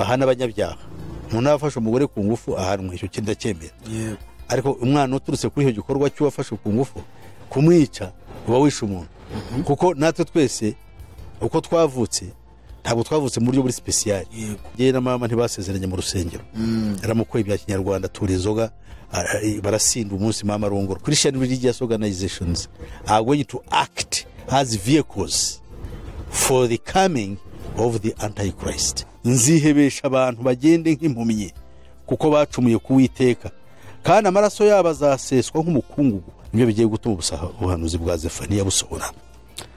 ahana abanyabyaha. Umuntu afashe umugore ku ngufu ahanwe, icyo kinda cyemera. Ariko umwana uturutse kuri icyo gikorwa cy'uwafashe ku ngufu kumwica uba wishe umuntu. Kuko natwe twese uko twavutse ntabwo twavutse mu buryo buri special. Ye na mama ntibasezeranye mu rusengero. Yaramukoye ibya kinyarwanda tura inzoga barasinda umunsi mama rongoro. Christian religious organizations are going to act as vehicles for the coming of the Antichrist. Nzihebesha abantu bagende nk'impumyi kuko bacumuye kuwiteka, kandi amaraso yabo azaseswa nk'umukungugu. Nibyo bigiye gutuma ubuhanuzi bwa Zefaniya busohora,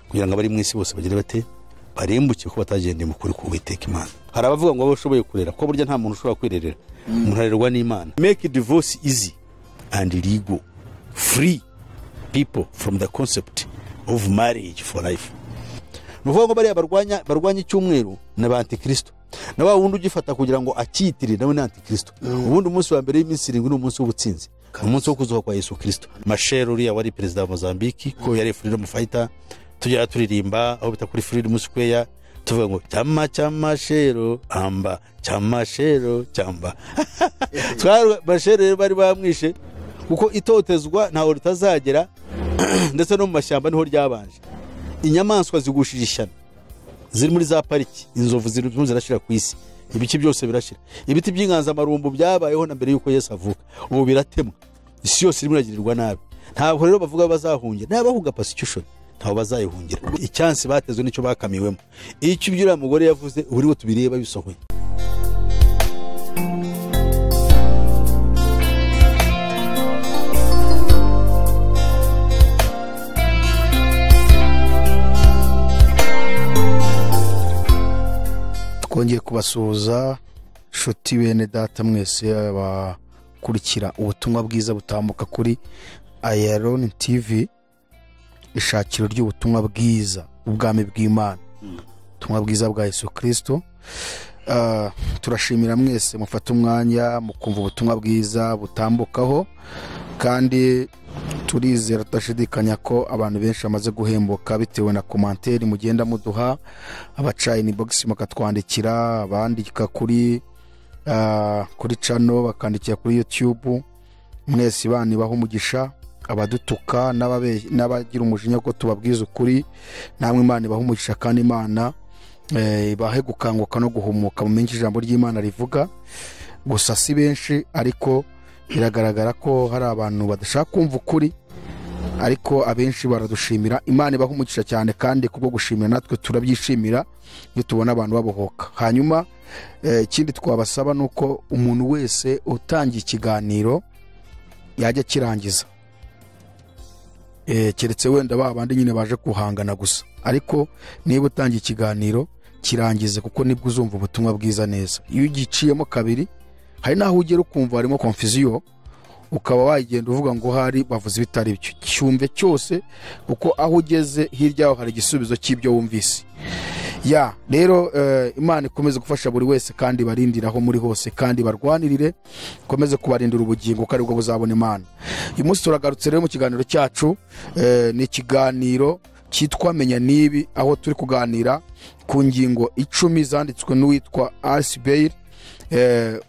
kugira ngo abari mu isi bose bagire bate barembuke ko batagendeye mu kuri kuwiteka Imana. Hari abavuga ngo bashoboye kurera ko burya nta muntu ushobora kwirerera, umuntu arerwa n'Imana. Make divorce easy and legal, free people from the concept of marriage for life. Nuvuga ngo bari barwanya icyumweru na Antikristo, na wa wundi ugifata kugira ngo akitire nawe na Antikristo. Ubundi umunsi wa mbere y'iminsi 7 n'umunsi w'ubutsinzi, umunsi wo kuzuka kwa Yesu Kristo. Machel uriya wari president wa Mozambique ko yari freedom fighter, tujya turirimba aho bita kuri Freedom Square tuvuga ngo cyama shero amba cyama shero cyamba. Twari Machel bari bamwishe kuko itotezwa ntaho ritazagera ndetse no mu mashyamba niho ryabanje. Inyamaswa zigushije ishyano ziri muri za pariki, inzovu zirashira ku isi, ibiki byose birashira. Ibiti by'inganzamarumbu byabayeho na mbere yuko Yesu avuka, ubu biratemwa, isi yose irimo iragirirwa nabi. Ntabwo rero bavuga bazahungira, n'abahunga persecution ntaho bazayihungira. Icyansi batezwe nicyo bakamiwemo. Icyo byura mugore yavuze uri wo tubireba bisohoye. Twongeye kubasuhuza shuti bene data mwese abakurikira ubutumwa bwiza butambuka kuri Iron TV, ishakiro ry'ubutumwa bwiza ubwami bw'Imana, ubutumwa bwiza bwa Yesu Kristo. Turashimira mwese mufata umwanya mukumva ubutumwa bwiza butambukaho, kandi turizera tutashidikanya ko abantu benshi bamaze guhembuka bitewe na commentaire mugenda muduha, abacaye inbox makatwandikira, abandika kuri channel, bakandikira kuri YouTube. Mwese bani baho umugisha, abadutuka n'abagira umujinya ko tubabwiza ukuri, namwe Imana baho umugisha, kandi Imana bahe gukanguka no guhumuka mu menshi ijambo ry'Imana rivuga. Gusa si benshi, ariko biragaragara ko hari abantu badashaka kumva ukuri, ariko abenshi baradushimira. Imana baho umugisha cyane, kandi kubwo gushimira natwe turabyishimira iyo tubona abantu babohoka. Hanyuma ikindi twabasaba nuko umuntu wese utangiye ikiganiro yajya kirangiza, keretse wenda babandi nyine baje kuhangana gusa, ariko niba utangiye ikiganiro kirangize, kuko nibwo uzumva ubutumwa bwiza neza. Iyo ugiciyemo kabiri, hari naho ugera ukumva harimo confusion, ukaba wagenda uvuga ngo hari bavuze bitari byo. Cyumve cyose, kuko aho ugeze hirya yaho hari igisubizo cy'ibyo wumvise. Rero Imana ikomeze gufasha buri wese, kandi barindiraho muri hose, kandi barwanirire, ikomeze kubarindira ubugingo ko aribwo buzabona Imana. Uyu munsi turagarutse rero mu kiganiro cyacu, ni ikiganiro cyitwa Menya Nibi, aho turi kuganira ku ngingo 10 zanditswe n'uwitwa Alcibiade,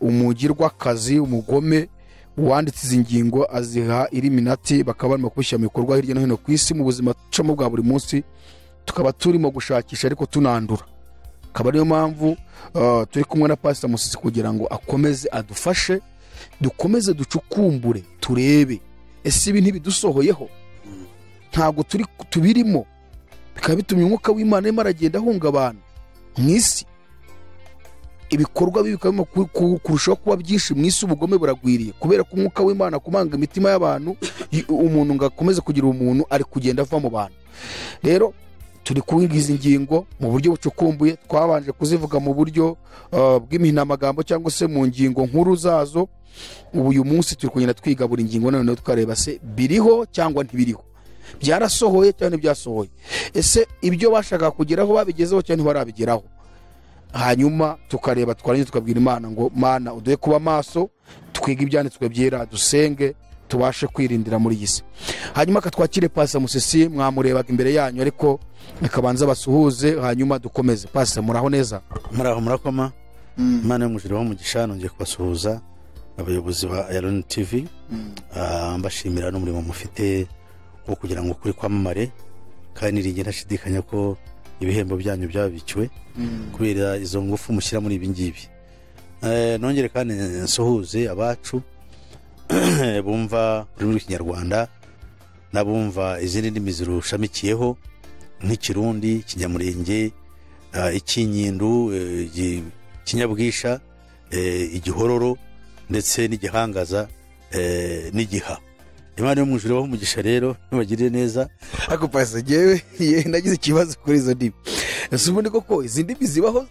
umugirwakazi, umugome wanditse izi ngingo aziha Illuminati, bakaba barimo kubishyira mu bikorwa hirya no hino ku isi mu buzima ducamo bwa buri munsi, tukaba turimo gushakisha ariko tunandura. Akaba ariyo mpamvu turi kumwe na Pastor Musisi kugira ngo akomeze adufashe, dukomeze ducukumbure, turebe ese ibi ntibidusohoyeho, ntabwo tubirimo, bikaba bitumye umwuka w'Imana arimo aragenda ahunga abantu mu isi. Ibikorwa bikaba kurushaho kuba byinshi mu isi, ubugome buragwiriye kubera ko umwuka w'Imana kumanga imitima y'abantu, umuntu ngakomeze kugira umuntu ari kugenda ava mu bantu. Rero turi kuwigiza ingingo mu buryo bucukumbuye, twabanje kuzivuga mu buryo bw'iminamagambo cyangwa se mu ngingo nkuru zazo. Uyu munsi turi kugenda twiga buri ngingo, none tukareba se biriho cyangwa ntibiriho, byarasohoye cyane byasohoye, ese ibyo bashaka kugeraho babigezeho cyane ntibarabigeraho. Hanyuma tukareba, twarangiza tukabwira Imana ngo Mana uduhe kuba maso, twiga ibyanditswe byera, dusenge, tubashe kwirindira muri yisi. Hanyuma katwakire Pastor Musisi, mwamurebaga imbere yanyu, ariko nikabanza basuhuze hanyuma dukomeze. Pastor, muraho neza? Murakoma. Imana yo mujuru w'umugisha nongeye kubasuhuza abayobozi ba Iron TV mbashimira n'umurimo mufite wo kugira ngo kuri kwamamare kandi niringe ntashidikanya ko ibihembo byanyu byabikiwe kubera izo ngufu mushyira muri ibi ngibi. Nongere kandi nsuhuze abacu bumva ururimi rw'Ikinyarwanda nabumva izindi ndimi zirushamikiyeho nk'ikirundi, kinyamurenge, ikinyindu, kinyabwisha, igihororo ndetse n'igihangaza n'igiha. Imana yo mu ijuru umugisha rero nubagirire neza. Ako pasa jewe nagize ikibazo kuri izo ndimi. Ubundi koko izi ndimi zibaho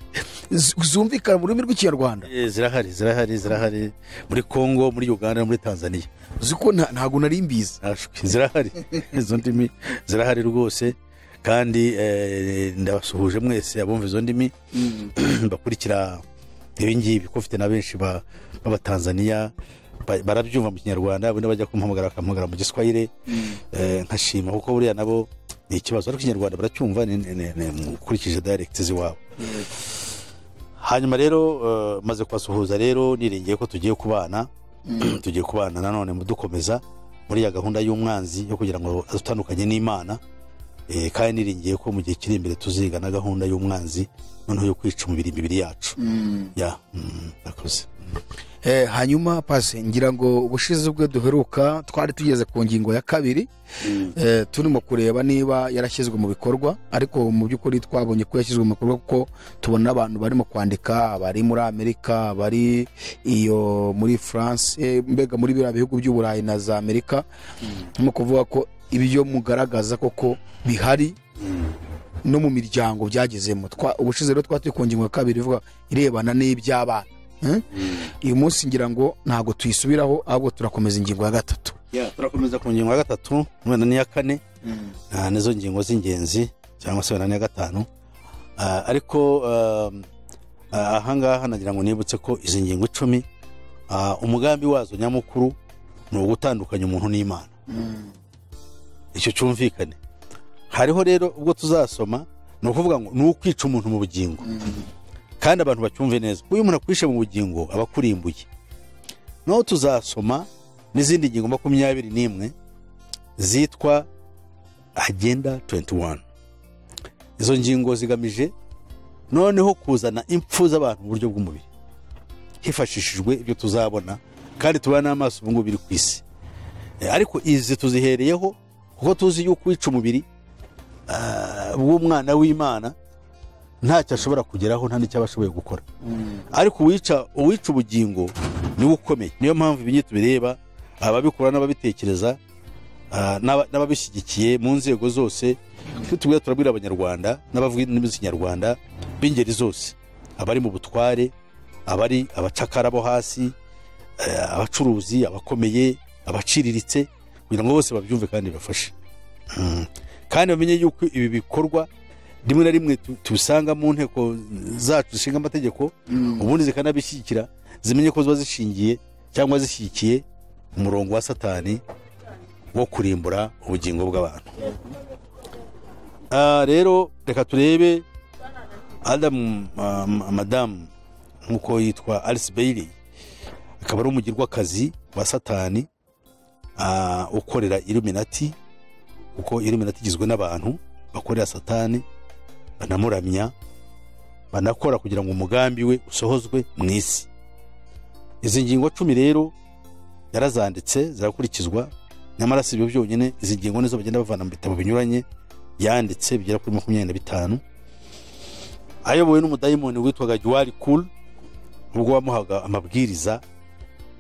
zumvikana mu rurimi rw'Ikinyarwanda? Zirahari muri Kongo, muri Uganda, muri Tanzania. Uziko ntago nari mbizi. Zirahari izo ndimi zirahari rwose kandi ndabasuhuje mwese abumva izo ndimi bakurikira ibingibi ko mfite na benshi b'Abatanzania barabyumva mu Kinyarwanda, abandi bajya kumpamagara mu Giswahili, nkashima kuko buriya nabo ni ikibazo, ariko Ikinyarwanda baracyumva mukurikije dialect ziwabo. Hanyuma rero maze kubasuhuza rero niringiye ko tugiye kubana nanone mudukomeza muri ya gahunda y'umwanzi yo kugira ngo azutandukanye n'Imana, kandi niringiye ko mu gihe kiri imbere tuziga na gahunda y'umwanzi noneho yo kwica imibiri yacu. Nakoze. Hanyuma pase ngira ngo ubushize bwe duheruka twari tugeze ku ngingo ya 2, turimo kureba niba yarashyizwe mu bikorwa, ariko mu by'ukuri twabonye ko yashyizwe mu bikorwa kuko tubona abantu barimo kwandika, bari muri Amerika, bari iyo muri France, mbega muri biriya bihugu by'Uburayi na za Amerika, mu kuvuga ko ibyo mugaragaza koko bihari no mu miryango byagezemo. Ubushize rero twatuye ku ngingo ya 2 ivuga irebana n'iby'abana. Uyu munsi ngira ngo ntago tuyisubiraho, ahubwo turakomeza ingingo ya 3. Turakomeza ku ngingo ya 3 mwenda n'iya 4, nizo ngingo z'ingenzi cyangwa se n'iya 5. Ariko ahangaha nagira ngo nibutse ko izi ngingo 10 umugambi wazo nyamukuru ni ugutandukanya umuntu n'Imana. Icyo cyumvikane. Hariho rero ubwo tuzasoma no kuvuga ngo ni ukwica umuntu mu bugingo, kandi abantu bacyumve neza. Uyu muntu akwishe mu bugingo abakurimbuye. Naho tuzasoma n'izindi ngingo 21 zitwa Agenda 21. Izo ngingo zigamije noneho kuzana impfu z'abantu mu buryo bw'umubiri hifashishijwe ibyo tuzabona kandi tubana n'amaso ubu ngubu biri ku isi. Ariko izi tuzihereyeho kuko tuzi yuko kwica umubiri w'umwana w'Imana ntacyo ashobora kugeraho, nta n'icyo abashoboye gukora. Ariko uwica ubugingo niwe ukomeye. Niyo mpamvu ibinyito bireba ababikora n'ababitekereza n'ababishyigikiye mu nzego zose. Tubwira turabwira Abanyarwanda n'abavuga indimi z'Ikinyarwanda b'ingeri zose, abari mu butware, abari abacakara bo hasi, abacuruzi, abakomeye, abaciriritse, kugira ngo bose babyumve kandi bafashe. Kandi bamenye yuko ibi bikorwa rimwe na rimwe tubisanga mu nteko zacu zishinga amategeko, ubundi zikanabishyigikira, zimenye ko ziba zishingiye cyangwa zishyigikiye umurongo wa Satani wo kurimbura ubugingo bw'abantu. Rero reka turebe Madamu nk'uko yitwa Alice Bailey, akaba ari umugirwakazi wa Satani ukorera Illuminati, kuko Illuminati igizwe n'abantu bakorera Satani, banamuramya, banakora kugira ngo umugambi we usohozwe mu isi. Izi ngingo 10 rero yarazanditse zirakurikizwa, nyamara si ibyo byonyine. Izi ngingo nizo bagenda bavana mu bitabo binyuranye yanditse bigera kuri 25, ayobowe n'umudayimoni witwaga Jwari Kul, ubwo wamuhaga amabwiriza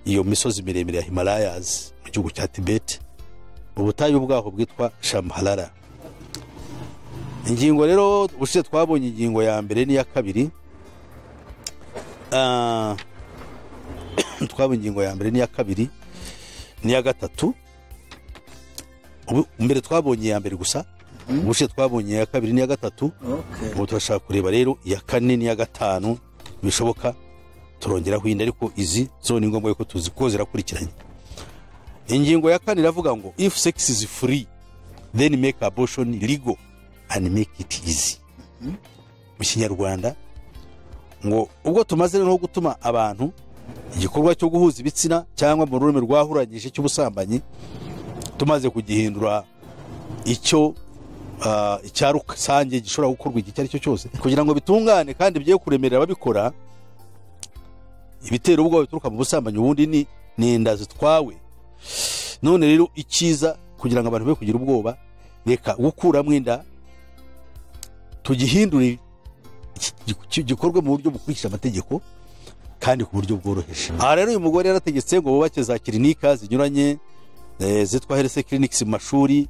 iyo misozi miremire ya Himalayas mu gihugu cya Tibet, ubutayu bwaho bwitwa Shambhala. Ingingo rero ubushize twabonye ingingo ya 1 n'iya 2. Twabonye ingingo ya 1 n'iya 2 n'iya 3. Mbere twabonye ya 1 gusa, ubushize twabonye ya 2 n'iya 3. Ubu turashaka kureba rero iya 4 n'iya 5 bishoboka turongeraho indi, ariko izi zo ni ngombwa ko tuzi ko zirakurikiranye. Ingingo ya 4 iravuga ngo if sex is free then make abortion legal and make it easy. Mu Kinyarwanda ngo ubwo tumaze no gutuma abantu igikorwa cyo guhuza ibitsina cyangwa mu rurimi rwahuranyije cy'ubusambanyi tumaze kugihindura icyo icya rusange gishobora gukorwa igihe icyo ari cyo cyose kugira ngo bitungane kandi bye kuremerera ababikora. Ibitera ubwoba bituruka mu busambanyi ubundi ni inda zitwawe. None rero icyiza kugira ngo abantu be kugira ubwoba, reka gukuramo inda tugihindure gikorwe mu buryo bukurikije amategeko kandi ku buryo bworoheje. Aha rero uyu mugore yarategetse ngo bubake za klinika zinyuranye zitwa health clinics mu mashuri,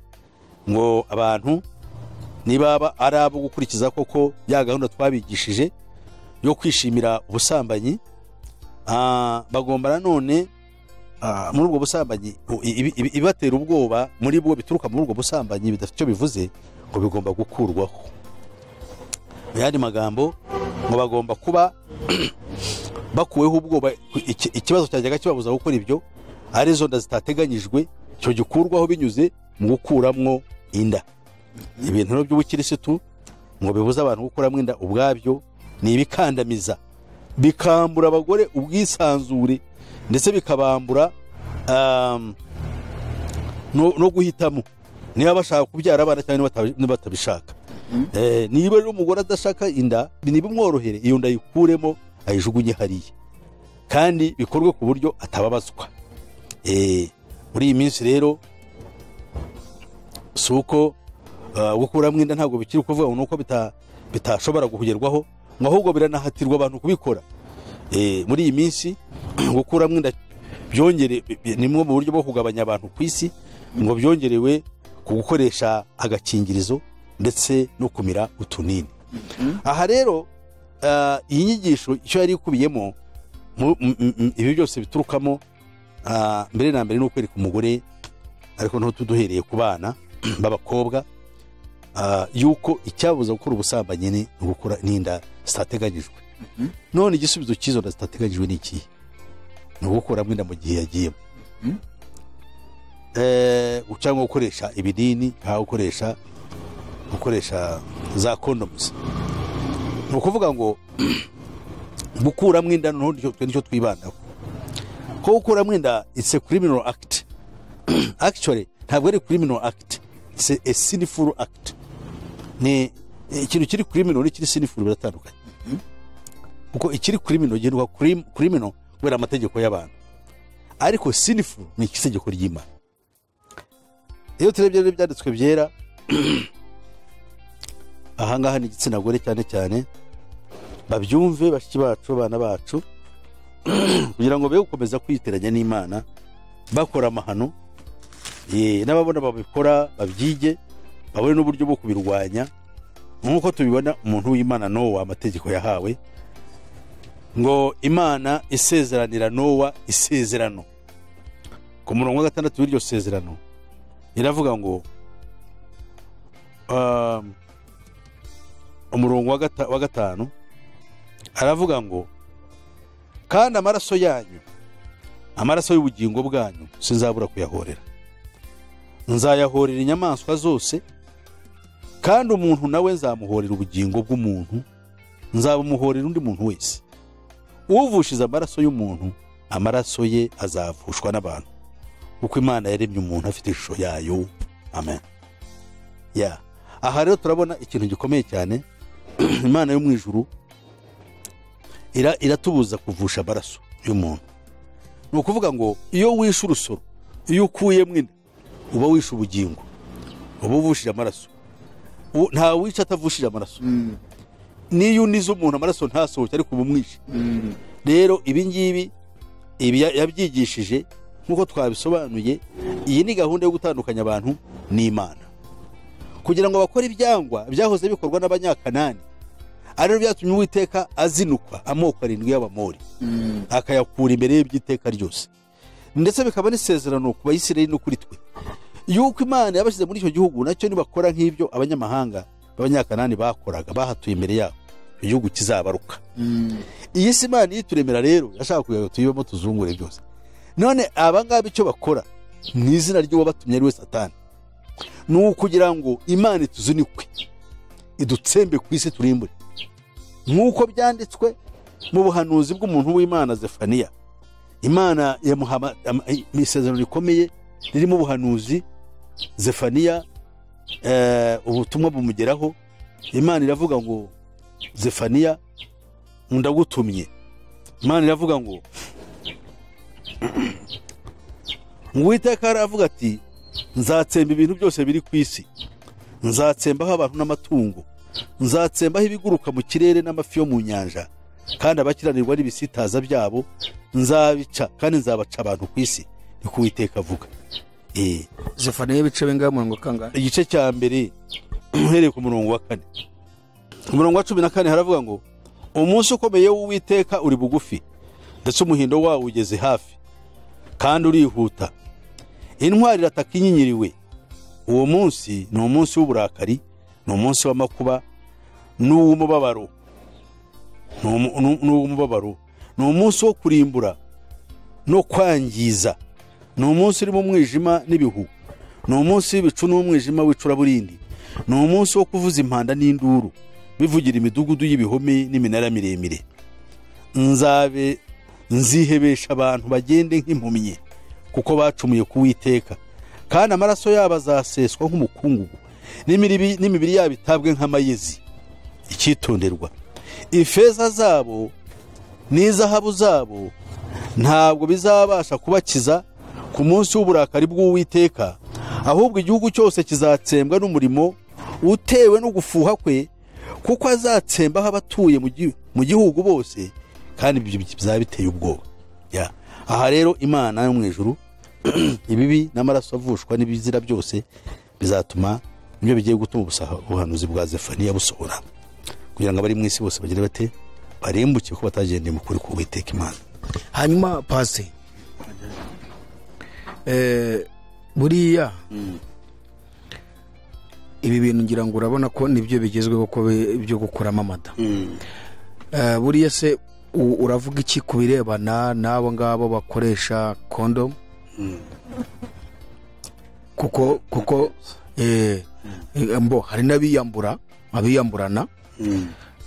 ngo abantu niba ari abo gukurikiza koko ya gahunda twabigishije yo kwishimira ubusambanyi, bagomba nanone muri ubwo busambanyi ibatera ubwoba muri bwo bituruka muri ubwo busambanyi bidafite icyo bivuze ngo bigomba gukurwaho. Mu yandi magambo ngo bagomba kuba bakuweho ubwoba, ikibazo cyajyaga kibabuza gukora ibyo ari zo nda zitateganyijwe, icyo gikurwaho binyuze mu gukuramwo inda. Ibintu by'ubukirisitu ngo bibuza abantu gukuramo inda ubwabyo ni ibikandamiza, bikambura abagore ubwisanzure ndetse bikabambura no guhitamo niba bashaka kubyara abana cyangwa niba batabishaka. Niba rero umugore adashaka inda ntibimworohere, iyo nda yikuremo ayijugunye hariya kandi bikorwe ku buryo atababazwa. Muri iyi minsi rero si uko gukuramo inda ntabwo bikiri kuvuga ngo uko bitashobora kugerwaho, ngo ahubwo biranahatirwa abantu kubikora. Muri iyi minsi gukuramo inda ni mu buryo bwo kugabanya abantu ku isi, ngo byongerewe ku gukoresha agakingirizo ndetse no kumira utunini. Aha rero iyi nyigisho icyo yari ikubiyemo, ibi byose biturukamo mbere na mbere ni ukwereka umugore, ariko nto tuduhereye ku bana b'abakobwa, yuko icyabuza gukora ubusambanyi ni gukora n'inda zitateganyijwe. None igisubizo cy'izo nda zitateganyijwe ni ikihe? Ni ugukuramo inda mu gihe yagiyemo, cyangwa gukoresha ibinini, gukoresha za condoms. Ni ukuvuga ngo gukuramo inda nicyo twibandaho. Ko gukuramo inda it's a criminal act. Actually ntabwo ari criminal act, it's a sinful act. Ni ikintu kiri criminal n'ikiri sinful biratandukanye. Kuko ikiri criminal gendwa criminal kubera amategeko y'abantu, ariko sinful ni itegeko ry'Imana. Iyo turebye byanditswe byera, ahangaha ni igitsina gore cyane cyane babyumve bashiki bacu, abana bacu, kugira ngo be gukomeza kwiteranya n'Imana bakora amahano, n'ababona babikora babyige, babone n'uburyo bwo kubirwanya. Nk'uko tubibona umuntu w'Imana Nowa, amategeko yahawe, ngo Imana isezeranira Nowa isezerano. Ku murongo wa 6 w'iryo sezerano iravuga ngo umurongo wa 5 aravuga ngo kandi amaraso yanyu, amaraso y'ubugingo bwanyu sinzabura kuyahorera, nzayahorera inyamaswa zose, kandi umuntu nawe nzamuhorera ubugingo bw'umuntu, nzabumuhorera undi muntu wese. Uvushiza amaraso y'umuntu, amaraso ye azavushwa n'abantu, kuko Imana yaremye umuntu afite ishusho yayo. Amen. Aha rero turabona ikintu gikomeye cyane. Imana yo mu ijuru iratubuza kuvusha amaraso y'umuntu. Ni ukuvuga ngo iyo wishe urusoro, iyo ukuyemo inda, uba wishe ubugingo, uba uvushije amaraso. Nta wica atavushije amaraso. Niyo unize umuntu amaraso ntasohoke ariko ubumwishe. Rero ibi ngibi yabyigishije nk'uko twabisobanuye. Iyi ni gahunda yo gutandukanya abantu n'Imana, kugira ngo bakore ibyangwa byahoze bikorwa n'Abanyakanani. Ari byatumye Uwiteka azinukwa amoko 7 y'Abamori, akayakura imbere y'ibyiteka ryose. Ndetse bikaba n'isezerano ku Bayisirayeli no kuri twe, yuko Imana yabashyize muri icyo gihugu nacyo nibakora nk'ibyo abanyamahanga b'Abanyakanani bakoraga, bahatuye imbere yabo, igihugu kizabaruka. Iyi si Imana yituremera rero yashaka kugira tuyibemo tuzungure byose. None abangaba icyo bakora mu izina ry'uwabatumye ari we Satani, ni ukugira ngo Imana ituzunikwe, idutsembe ku isi turimbure. Nk'uko byanditswe mu buhanuzi bw'umuntu w'Imana Zefaniya. Imana yamuha isezerano rikomeye ririmo ubuhanuzi. Zefaniya ubutumwa bumugeraho. Imana iravuga ngo Zefaniya ndagutumye. Imana iravuga ngo Uwiteka aravuga ati nzatsemba ibintu byose biri ku isi, nzatsembaho abantu n'amatungo, nzatsembaho ibiguruka mu kirere n'amafi yo mu nyanja, kandi abakiranirwa n'ibisitaza byabo nzabica, kandi nzabaca abantu ku isi, niko Uwiteka avuga. Zefaniya ibice bingahe mu murongo kangahe? Igice cya mbere uhereye ku murongo wa 4. Ku murongo wa 14 haravuga ngo umunsi ukomeye w'Uwiteka uri bugufi, ndetse umuhindo wawo ugeze hafi, kandi urihuta. Intwari irataka inyinyiriwe. Uwo munsi ni umunsi w'uburakari, ni umunsi w'amakuba n'uw'umubabaro. Ni umunsi wo kurimbura no kwangiza. Ni umunsi urimo umwijima n'ibihu. Ni umunsi w'ibicu n'umwijima w'icuraburindi. Ni umunsi wo kuvuza impanda n'induru, bivugira imidugudu y'ibihome n'iminara miremire. Nzihebesha abantu bagende nk'impumyi, kuko bacumuye ku Uwiteka, kandi amaraso yabo azaseswa nk'umukungugu, n'imibiri yabo itabwe nk'amayezi. Icyitonderwa, ifeza zabo n'izahabu zabo ntabwo bizabasha kubakiza ku munsi w'uburakari bw'Uwiteka, ahubwo igihugu cyose kizatsembwa n'umurimo utewe no gufuha kwe, kuko azatsembaho abatuye mu gihugu bose, kandi ibyo bizaba biteye ubwoba. Aha rero Imana yo mu ijuru ibibi n'amaraso avushwa n'ibizira byose bizatuma ibyo bigiye gutuma ubuhanuzi bwa Zefaniya busohora, kugira ngo abari mu isi bose bagire bate barembuke ko batagendeye mu kuri k'Uwiteka Imana. Hanyuma pase buriya ibi bintu ngira ngo urabona ko nibyo bigezweho ko byo gukuramo amada. Buriya se uravuga iki ku birebana n'abo ngabo bakoresha condom? kuko hari n'abiyamburana,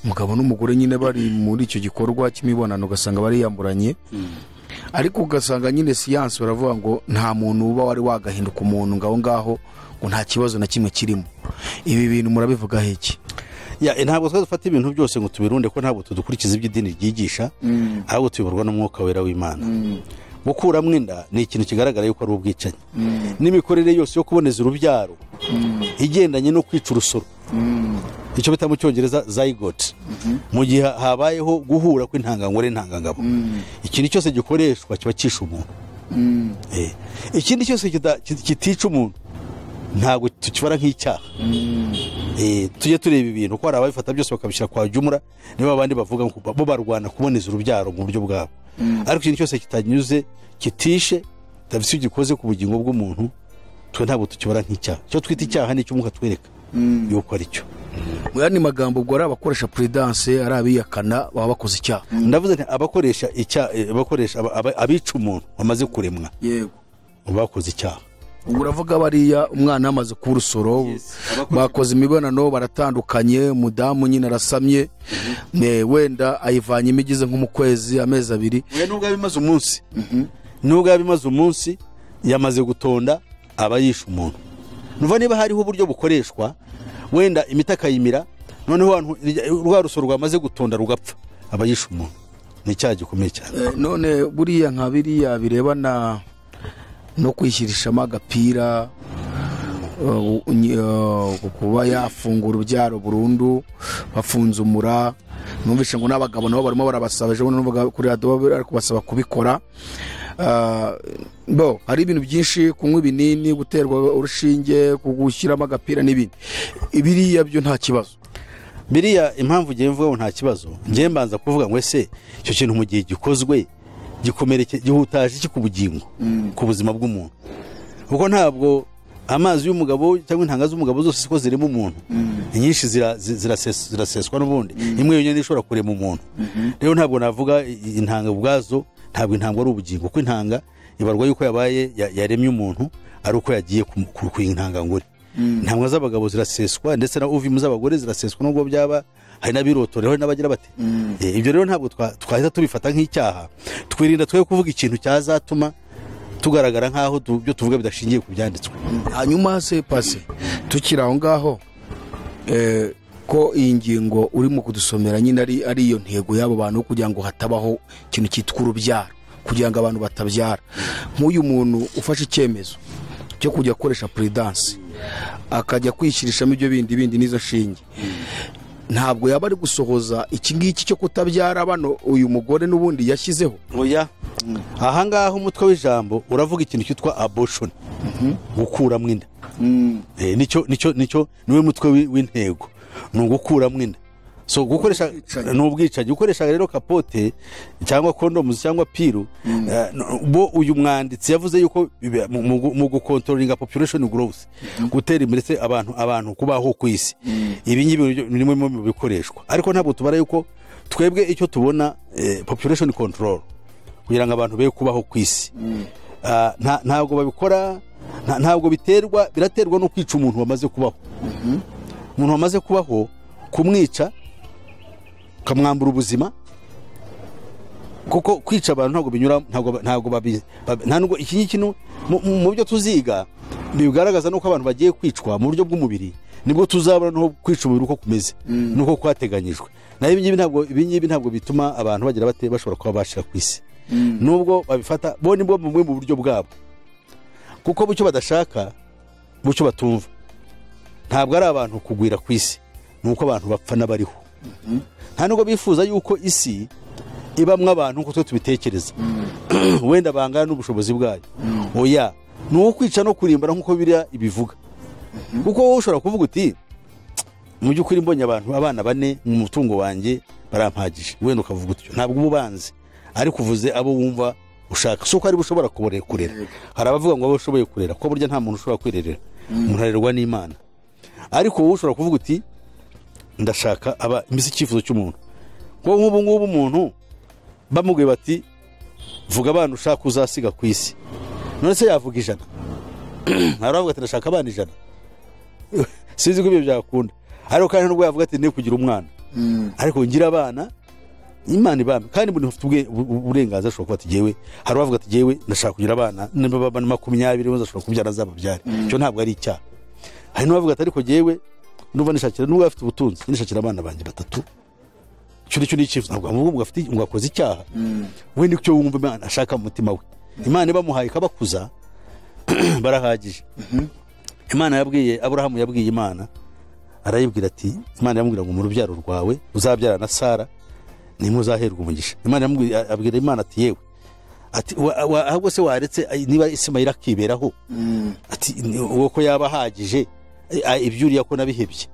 umugabo n'umugore nyine bari muri icyo gikorwa cy'imibonano ugasanga bariyamburanye, ariko ugasanga nyine siyansi baravuga ngo nta muntu uba wari wagahinduka umuntu ngaho ngaho, ngo nta kibazo na kimwe kirimo. Ibi bintu murabivuga iki? Ntabwo twa dufata ibintu byose ngo tubirunde, ko ntabwo tudukurikiza iby'idini ryigisha, ahubwo tuyoborwa n'umwuka wera w'Imana. Gukuramo inda ni ikintu kigaragara yuko ari ubwicanyi, n'imikorere yose yo kuboneza urubyaro igendanye no kwica urusoro, icyo bita mu Cyongereza zygote, mu gihe habayeho guhura kw'intangangore n'intangangabo. Ikintu cyose gikoreshwa kiba cisha umuntu. Ikindi cyose kitica umuntu ntabwo tukibara nk'icyaha. Tujye tureba ibintu ko hari ababifata byose bakabishyira kwa jumura, niba abandi bavuga ngo bo barwana kuboneza urubyaro mu buryo bwabo. Ariko ikintu cyose kitanyuze, kitishe, tavisi gikoze ku bugingo bw'umuntu, twe ntabwo tukibara nk'icyaha. Cyo twita icyaha ni cyo Umwuka twereka yuko ari cyo. Mu yandi magambo, ubwo ari abakoresha prudence, ari abiyakana, baba bakoze icyaha. Ndavuze nti abakoresha abica umuntu wamaze kuremwa, yego, bakoze icyaha. Uravuga bariya umwana amaze ku rusoro, bakoze imibonano, baratandukanye, umudamu nyine arasamye, wenda ayivanye imigize nko mu kwezi, amezi 2, nubwo yabimaze umunsi, yamaze gutonda, aba yisha umuntu. Nuva niba hariho uburyo bukoreshwa, wenda imiti akayimira, noneho rwa rusoro rwamaze gutonda rugapfa, aba yisha umuntu. Ni icyaha gikomeye cyane. None buriya nka biriya birebana no kwishyirishamo agapira, kuba yafungura urubyaro burundu, bafunze umura, numvishe ngo n'abagabo nabo barimo barabasaba, ejo n'uvuga kuri radio ari kubasaba kubikora. Hari ibintu byinshi, kunywa ibinini, guterwa urushinge, kugushyiramo agapira n'ibindi. Biriya byo nta kibazo. Biriya impamvu ngiye mvuga ngo nta kibazo, ngiye mbanza kuvuga ngo ese icyo kintu mu gihe gikozwe gihutaje iki ku bugingo, ku buzima bw'umuntu? Kuko ntabwo amazi y'umugabo cyangwa intanga z'umugabo zose siko zirimo umuntu. Inyinshi ziraseswa n'ubundi, imwe yonyine ishobora kurema umuntu. Rero ntabwo navuga intanga ubwazo, ntabwo intanga ari ubugingo, kuko intanga ibarwa yuko yabaye yaremye umuntu, ari uko yagiye ku intangangore. Intanga z'abagabo ziraseswa, ndetse na uvimu z'abagore ziraseswa, nubwo byaba hari n'abirotoreho n'abagira bati ibyo rero ntabwo twahita tubifata nk'icyaha, twirinda twe kuvuga ikintu cyazatuma tugaragara nk'aho ibyo tuvuga bidashingiye ku byanditswe. Hanyuma se pase tukiri aho ngaho ko iyi ngingo urimo kudusomera nyine ari iyo ntego y'abo bantu kugira ngo hatabaho ikintu cyitwa urubyaro, kugira ngo abantu batabyara. Nk'uyu muntu ufashe icyemezo cyo kujya akoresha prudence akajya kwishirishamo ibyo bindi n'izo nshinge, ntabwo yaba ari gusohoza iki ngiki cyo kutabyara bano uyu mugore n'ubundi yashyizeho. Oya, aha ngaha umutwe w'ijambo uravuga ikintu cyitwa abortion, gukuramo inda. Nicyo niwe mutwe w'intego, ni ugukuramo inda. So gukoresha n'ubwicanyi, gukoresha rero kapote cyangwa condoms cyangwa piru, bo uyu mwanditsi yavuze yuko mu gukontrolinga population growth, gutera imbere abantu kubaho ku isi, ibi ngibi birimo mu bikoreshwa. Ariko ntabwo tubara yuko twebwe icyo tubona population control kugira ngo abantu be kubaho ku isi, ntabwo babikora, ntabwo biraterwa no kwica umuntu wamaze kubaho. Umuntu wamaze kubaho kumwica kamwambura ubuzima, kuko kwica abantu ntabwo binyura, ntabwo iki ngiki mu byo tuziga bigaragaza nuko abantu bagiye kwicwa mu buryo bw'umubiri, nibwo tuzabona no kwica umubiri uko kumeze nuko kwateganyijwe. Naho ibi ngibi ntabwo bituma abantu bagira bashobora kuba bashira ku isi, nubwo babifata bo nibwo mu buryo bwabo, kuko bucyo badashaka, bucyo batumva, ntabwo ari abantu kugwira ku isi, nuko abantu bapfa n'abariho. Nta nubwo bifuza yuko isi ibamwe abantu nkuko tubitekereza, wenda bangana n'ubushobozi bwayo. Oya, ni uwo kwica no kurimbara nkuko Bibiliya ibivuga. Kuko wowe ushobora kuvuga uti mu by'ukuri mbonye abana 4 mu mutungo wanjye barampagije, wenda ukavuga utyo, ntabwo ububanze ariko uvuze abo wumva ushaka, soko ari bushobora kurera. Hari abavuga ngo abo ushoboye kurera, ko burya nta muntu ushobora kwirerera, umuntu arerwa n'Imana. Ariko wowe ushobora kuvuga uti ndashaka imbese icyifuzo cy'umuntu, ngo nk'ubu ngubu umuntu bamubwiye bati vuga abana ushaka uzasiga ku isi, none se yavuga 100? Aravuga ati ndashaka abana 100, sinzi ko ibyo byakunda. Ariko kandi nubwo yavuga ati ne kugira umwana, ariko ngira abana Imana ibame, kandi buri ufite uburenganzira ashobora kuba ati jewe, hari abavuga ati jewe ndashaka kugira abana 20 bazashobora kubyara zababyare, cyo ntabwo ari icyaha. Hari n'abavuga ati ariko jewe ndumva nishakira, n'ubwo afite ubutunzi nishakira abana banjye 3, cyo ni icyifuzo. Ntabwo ngo afite ngo akoze icyaha, we nicyo wumva Imana ashaka mu mutima we. Imana ibamuhaye kabakuza barahagije. Imana yabwiye Aburahamu, yabwiye Imana, arayibwira ati, Imana yamubwira ngo mu rubyaro rwawe uzabyara na Sara nimwe uzaherwa umugisha. Imana abwira Imana ati yewe, ati ahubwo se waretse niba Ismaila akiberaho, ati uwo ko yaba hagije ibyuriya ko nabihebye.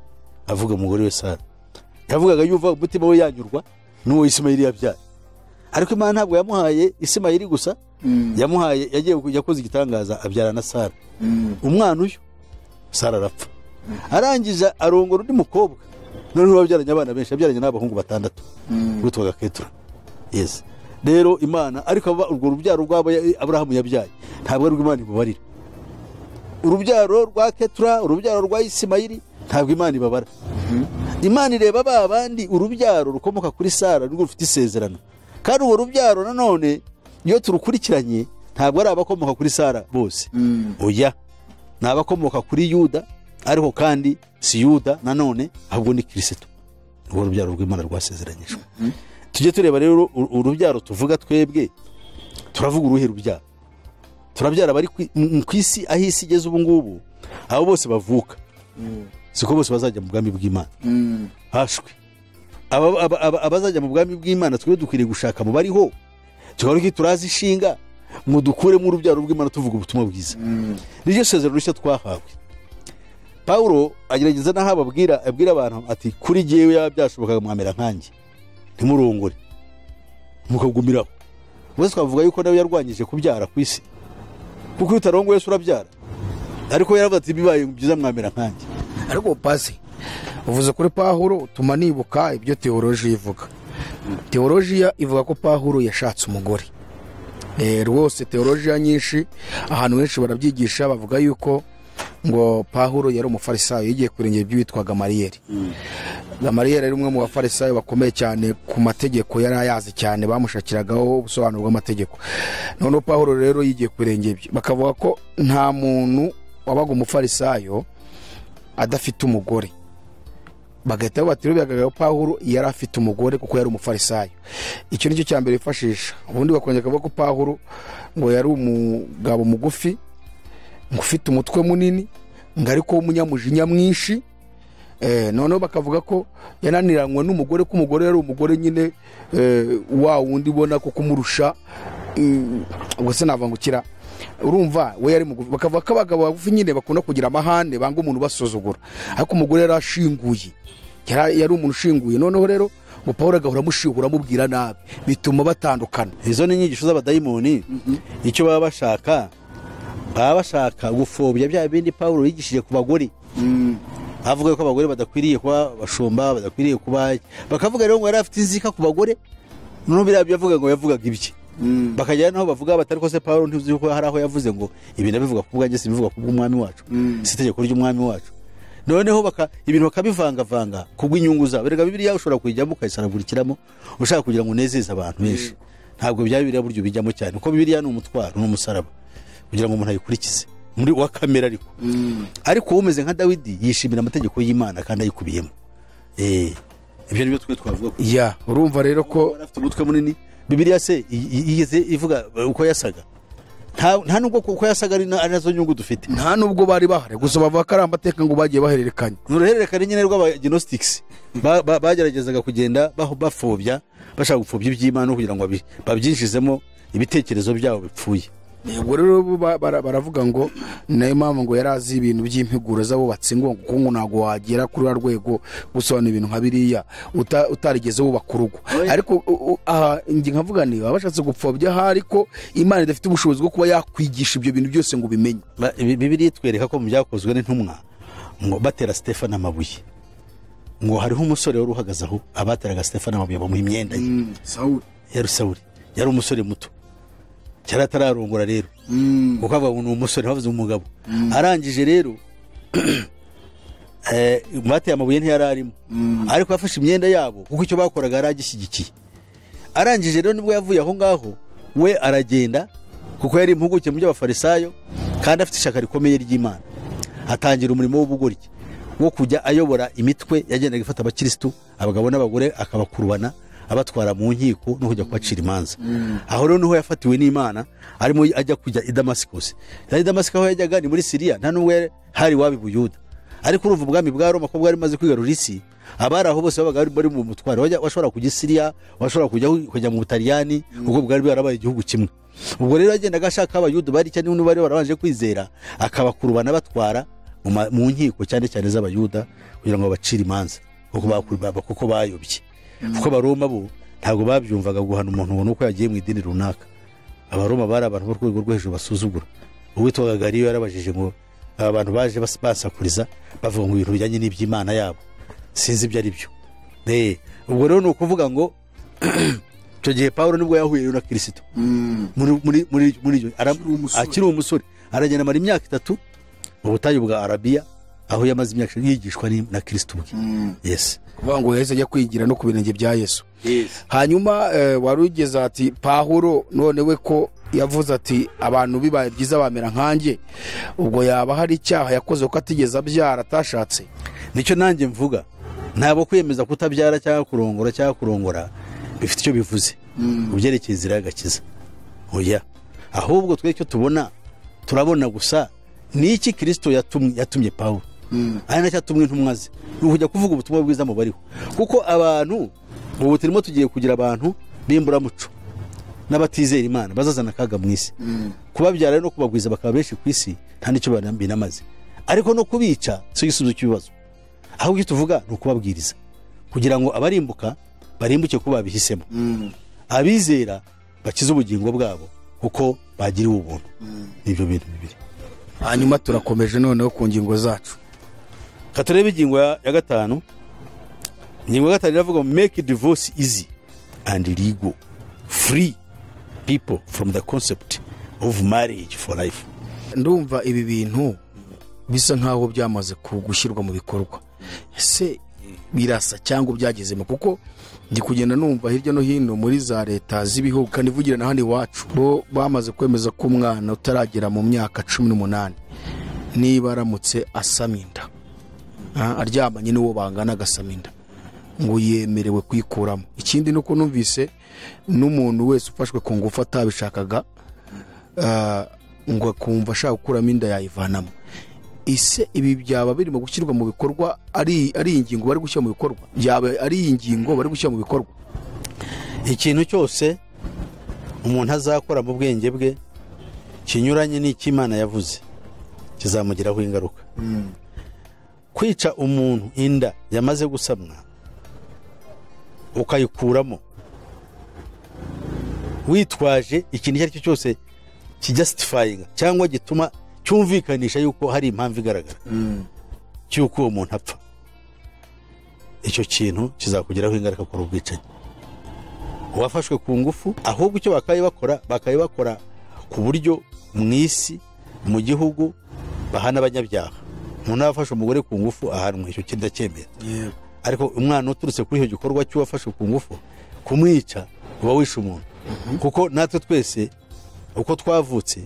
Avuga umugore we Sara yavugaga yuva umutima we yanyurwa n'uwo Ismaila yabyaye. Ariko Imana ntabwo yamuhaye Ismaila gusa, yamuhaye yakoze igitangaza abyara na Sara. Umwana uyu Sara arapfa, arangije arongora undi mukobwa, none babyaranye abana benshi, yabyaranye n'abahungu 6 witwaga Ketura. Yes, rero Imana, ariko urwo rubyaro rwabo Aburahamu yabyaye ntabwo ari Imana imubarira. Urubyaro rwa Ketura, urubyaro rwa Ismaila ntabwo Imana ibabara. Imana ireba babandi urubyaro rukomoka kuri Sara rwo rufite isezerano, kandi uwo rubyaro nanone iyo turukurikiranye ntabwo ari abakomoka kuri Sara bose. Oya, nabakomoka kuri Yuda, ariko kandi si Yuda nanone, ahubwo ni Kristo, uwo rubyaro rw'Imana rwasezeranyijwe. Tujye tureba rero urubyaro tuvuga twebwe, turavuga uruhe rubyaro? Turabyara bari ku isi, aho isi igeze ubu ngubu, abo bose bavuka, siko bose bazajya mu bwami bw'Imana. Hashwe abazajya mu bwami bw'Imana, twe dukwiriye gushaka mu bariho, tugaruke turazi ishinga ngo dukure mu rubyaro rw'Imana tuvuga ubutumwa bwiza. Niryo sezerano rishya twahawe. Paulo agerageza naho abwira abantu ati, kuri jewe yabyashobokaga mwamera nkanjye, ntimurongore mukagumiraho. Bose twavuga yuko nawe yarwanyije kubyara ku isi, kuko utarongoye urabyara, ariko yaravuze ati bibaye byiza mwamera nkanjye. Ariko pasi uvuze kuri Paulo, tuma nibuka ibyo teoloji ivuga. Teoloji ivuga ko Paulo yashatse umugore. Rwose teoloji nyinshi ahantu henshi barabyigisha, bavuga yuko ngo Paulo yari umufarisayo, yigiye kurengera ibyo bitwaga Gamaliyeli. Gamaliel yari umwe mu bafarisayo bakomeye cyane ku mategeko, yari ayazi cyane, bamushakiragaho ubusobanuro bw'amategeko. Noneho Pawulo rero yigiye ku birenge bye, bakavuga ko nta muntu wabaga umufarisayo adafite umugore. Bagahita batirubyaga Pawulo yari afite umugore kuko yari umufarisayo. Icyo nicyo cya mbere bifashisha. Ubundi bakongera kuvuga ko Pawulo ngo yari umugabo mugufi, ngo ufite umutwe munini, ngo ariko umunyamujinya mwinshi. Noneho bakavuga ko yananiranywe n'umugore, ko umugore yari umugore nyine wa wundi ubona ko kumurusha, ubwo se navangukira, urumva we yari mugufi. Bakavuga ko abagabo bagufi nyine bakunda kugira amahane, banga umuntu basuzugura, ariko umugore yari ashinguye, yari umuntu ushinguye. Noneho rero ngo Pawulo agahora amushihura amubwira nabi, bituma batandukana. Izo ni inyigisho z'abadayimoni. Icyo baba bashaka gufobya bya bindi Pawulo yigishije ku bagore. Avuga ko abagore badakwiriye kuba bashumba, badakwiriye kuba, bakavuga rero ngo yari afite inzika ku bagore. None birabyo yavuga ngo yavugaga ibiki, bakajya naho bavuga batari ko se Pawulo ntuzi ko hari aho yavuze ngo ibi nabivuga ku bwanjye, simbivuga ku bw'umwami wacu, si itegeko ry'umwami wacu. Noneho ibintu bakabivangavanga kubw'inyungu zabo. Erega Bibiliya ushobora kuyijyamo ukayisaragurikiramo ushaka kugira ngo unezeze abantu benshi. Ntabwo bya Bibiliya buryo bijyamo cyane, kuko Bibiliya ni umutwaro, ni umusaraba kugira ngo umuntu ayikurikize muri wa kamera. Ariko umeze nka Dawidi yishimira amategeko y'Imana kandi ayikubiyemo. Ibyo nibyo twe twavuga. Urumva rero ko afite umutwe munini. Bibiliya se yigeze ivuga uko yasaga? Nta nubwo uko yasaga ari nazo nyungu dufite, nta nubwo bari bahari, gusa bavuga ko ari amateka ngo bagiye bahererekanya. N'uruhererekane nyine rw'abagnostics bageragezaga kugenda bafobya, bashaka gupfobya iby'Imana kugira ngo babyinjizemo ibitekerezo byabo bipfuye. Ubwo rero baravuga ngo nayo mpamvu ngo yari azi ibintu by'impiguro z'abubatsi, ngo kuko ntabwo wagera kuri rwego gusobanura ibintu nka biriya utarigeze wubaka urugo. Ariko njye nkavuga ni abashatse gupfobya aha, ariko Imana idafite ubushobozi bwo kuba yakwigisha ibyo bintu byose ngo ubimenye. Bibiliya itwereka ko mu byakozwe n'intumwa ngo batera Stefano amabuye, ngo hariho umusore wari uhagaze aho abateraga Stefano amabuye bamuha imyenda ye. Sawuli yari umusore muto cyari atararongora rero, kuko avuga ngo umusore bavuze umugabo. Arangije rero bateye amabuye ntiyararimo, ariko yafashe imyenda yabo kuko icyo bakoraga yaragishyigikiye. Arangije rero nibwo yavuye aho ngaho, we aragenda kuko yari impuguke mu by'abafarisayo kandi afite ishyaka rikomeye ry'Imana. Atangira umurimo w'ubugoryi wo kujya ayobora imitwe yagendaga ifata abakirisitu, abagabo n'abagore, akabakurubana abatwara mu nkiko no kujya kubacira imanza. Aho rero niho yafatiwe n'Imana, arimo ajya kujya i Damascus. I Damascus aho yajyaga ni muri Syria, nta nubwo hari wabi Buyuda. Ariko urumva ubwami bwa Roma ko bwari maze kwigarura isi, abari aho bose babaga bari mu mutwaro. Washobora kujya i Syria, washobora kujya mu Butaliyani, ubwo bwari bwarabaye igihugu kimwe. Ubwo rero yagendaga ashaka abayuda bari cyane n'ubari barabanje kwizera, akabakurubana batwara mu nkiko cyane cyane z'abayuda kugira ngo bacire imanza, kuko bayobye. Kuko Abaroma bo ntabwo babyumvaga guhana umuntu ngo nuko yagiye mu idini runaka. Abaroma bari abantu b'urwego rwo hejuru basuzugura. Uwitwaga Galiyo yarabajije ngo abantu baje basakuriza bavuga ngo ibintu bijyanye n'iby'Imana yabo sinzi ibyo ari byo. Ubwo rero ni ukuvuga ngo icyo gihe Pawulo nibwo yahuye na Kristo muri akiri umusore, aragenda amara imyaka 3 mu butayu bwa Arabiya, aho yamaze imyaka yigishwa na Kristo bwe. Kuvuga ngo yahise ajya kwigira no ku birenge bya Yesu. Hanyuma wari ugeze ati Pawulo none we ko yavuze ati abantu bibaye byiza bamera nkanjye, ubwo yaba hari icyaha yakoze ko atigeze abyara, atashatse? Nicyo nanjye mvuga, ntabwo kwiyemeza kutabyara cyangwa kurongora bifite icyo bivuze ubyerekeye inzira y'agakiza. Oya, ahubwo twe icyo turabona gusa ni iki Kristo yatumye Pawulo, ari nacyo yatumwe intumwa ze, ni ukujya kuvuga ubutumwa bwiza mu bariho. Kuko abantu ubu turimo tugiye kugira abantu b'imburamuco n'abatizera Imana bazazana akaga mu isi. Kubabyara no kubagwiza bakaba benshi ku isi nta nicyo binamaze, ariko no kubica si igisubizo cy'ibibazo. Ahubwo icyo tuvuga ni ukubabwiriza kugira ngo abarimbuka barimbuke ko babihisemo, abizera bakize ubugingo bwabo kuko bagiriwe ubuntu. Ibyo bintu bibiri. Hanyuma turakomeje noneho ku ngingo zacu. Katurebe ingingo ya 5. Ingingo ya 5 iravuga make divorce easy and legal, free people from the concept of marriage for life. Ndumva ibi bintu bisa nkaho byamaze gushyirwa mu bikorwa. Ese birasa cyangwa byagezemo, kuko ndi kugenda numva hirya no hino muri za leta z'ibihugu kandi ivugira na hano iwacu bo bamaze kwemeza ko umwana utaragera mu myaka 18 niba aramutse asamye inda, aryamanye n'uwo bangana agasama inda, ngo yemerewe kwikuramo. Ikindi nuko numvise n'umuntu wese ufashwe ku ngufu atabishakaga ngo akumva ashaka gukuramo inda yayivanamo. Ise ibi byaba birimo gushyirwa mu bikorwa, ari ingingo bari gushyira mu bikorwa, byaba ari ingingo bari gushyira mu bikorwa. Ikintu cyose umuntu azakora mu bwenge bwe kinyuranye n'Imana yavuze kizamugiraho ingaruka. Kwica umuntu inda yamaze gusamwa ukayikuramo witwaje ikintu icyo ari cyo cyose kijustifying cyangwa gituma cyumvikanisha yuko hari impamvu igaragara cy'uko uwo muntu apfa, icyo kintu kizakugiraho ingaruka ku rubwicanyi. Uwafashwe ku ngufu ahubwo icyo bakayibakora ku buryo mu isi mu gihugu bahana abanyabyaha. Umuntu afashe umugore ku ngufu ahanwe, icyo kintu ndacyemera. Ariko umwana uturutse kuri icyo gikorwa cy'uwafashe ku ngufu kumwica uba wishe umuntu. Kuko natwe twese uko twavutse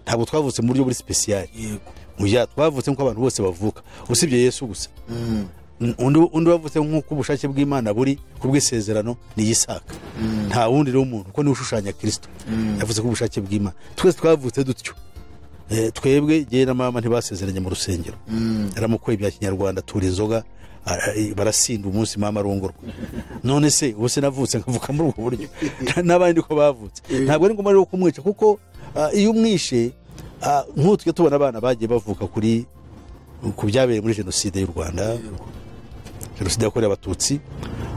ntabwo twavutse mu buryo buri special. Muya twavutse nko abantu bose bavuka usibye Yesu gusa. Undi wavutse nk'uko ubushake bw'Imana buri kubw'isezerano ni Isaka. Nta wundi rero umuntu uko ni ushushanya Kristo yavuze ko ubushake bw'Imana. Twese twavutse dutyo. Twebwe gihe na mama ntibasezeranye mu rusengero. Aramukoye bya Kinyarwanda tura inzoga barasinda umunsi mama arongorwa. None se ubuse navutse nkavuka muri ubwo buryo n'abandi ko bavutse. Ntabwo ari ngombwa rero kumwica, kuko iyo umwishe nk'utwe tubona abana bagiye bavuka kuri ku byabereye muri jenoside y'u Rwanda, jenoside yakorewe abatutsi.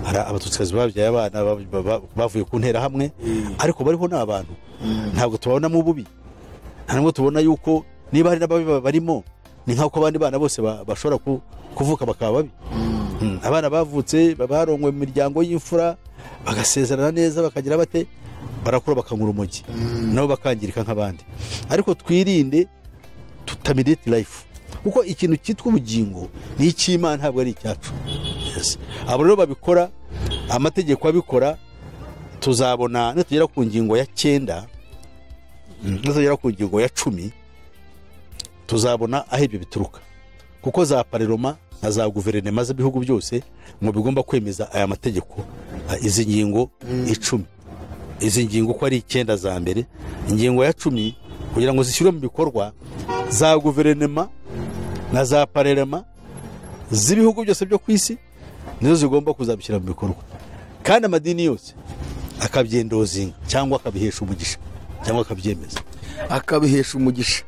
Hari abatutsikazi babyaye abana bavuye ku ntera hamwe, ariko bariho n'abantu ntabwo tubabona mu bubi, ntabwo tubona yuko niba hari n'ababi barimo ni nk'uko abandi bana bose bashobora kuvuka bakaba babi. Abana bavutse barongwe mu miryango y'imfura bagasezerana neza bakagira bate barakura bakangura umugi nabo bakangirika nk'abandi. Ariko twirinde tutamidate life, kuko ikintu cyitwa ubugingo ni icy'Imana ntabwo ari icyacu. Abo rero babikora, amategeko abikora, tuzabona nitugera ku ngingo ya 9 nitugera ku ngingo ya 10 tuzabona aho ibyo bituruka, kuko za parlement na za guverinoma z'ibihugu byose ngo bigomba kwemeza aya mategeko. Izi ngingo 10, izi ngingo ko ari 9 za mbere, ingingo ya 10 kugira ngo zishyirwe mu bikorwa, za guverinoma na za parlement z'ibihugu byose byo ku isi nizo zigomba kuzabishyira mu bikorwa. Kandi amadini yose akabyendozinga cyangwa akabihesha umugisha cyangwa akabyemeza akabihesha umugisha.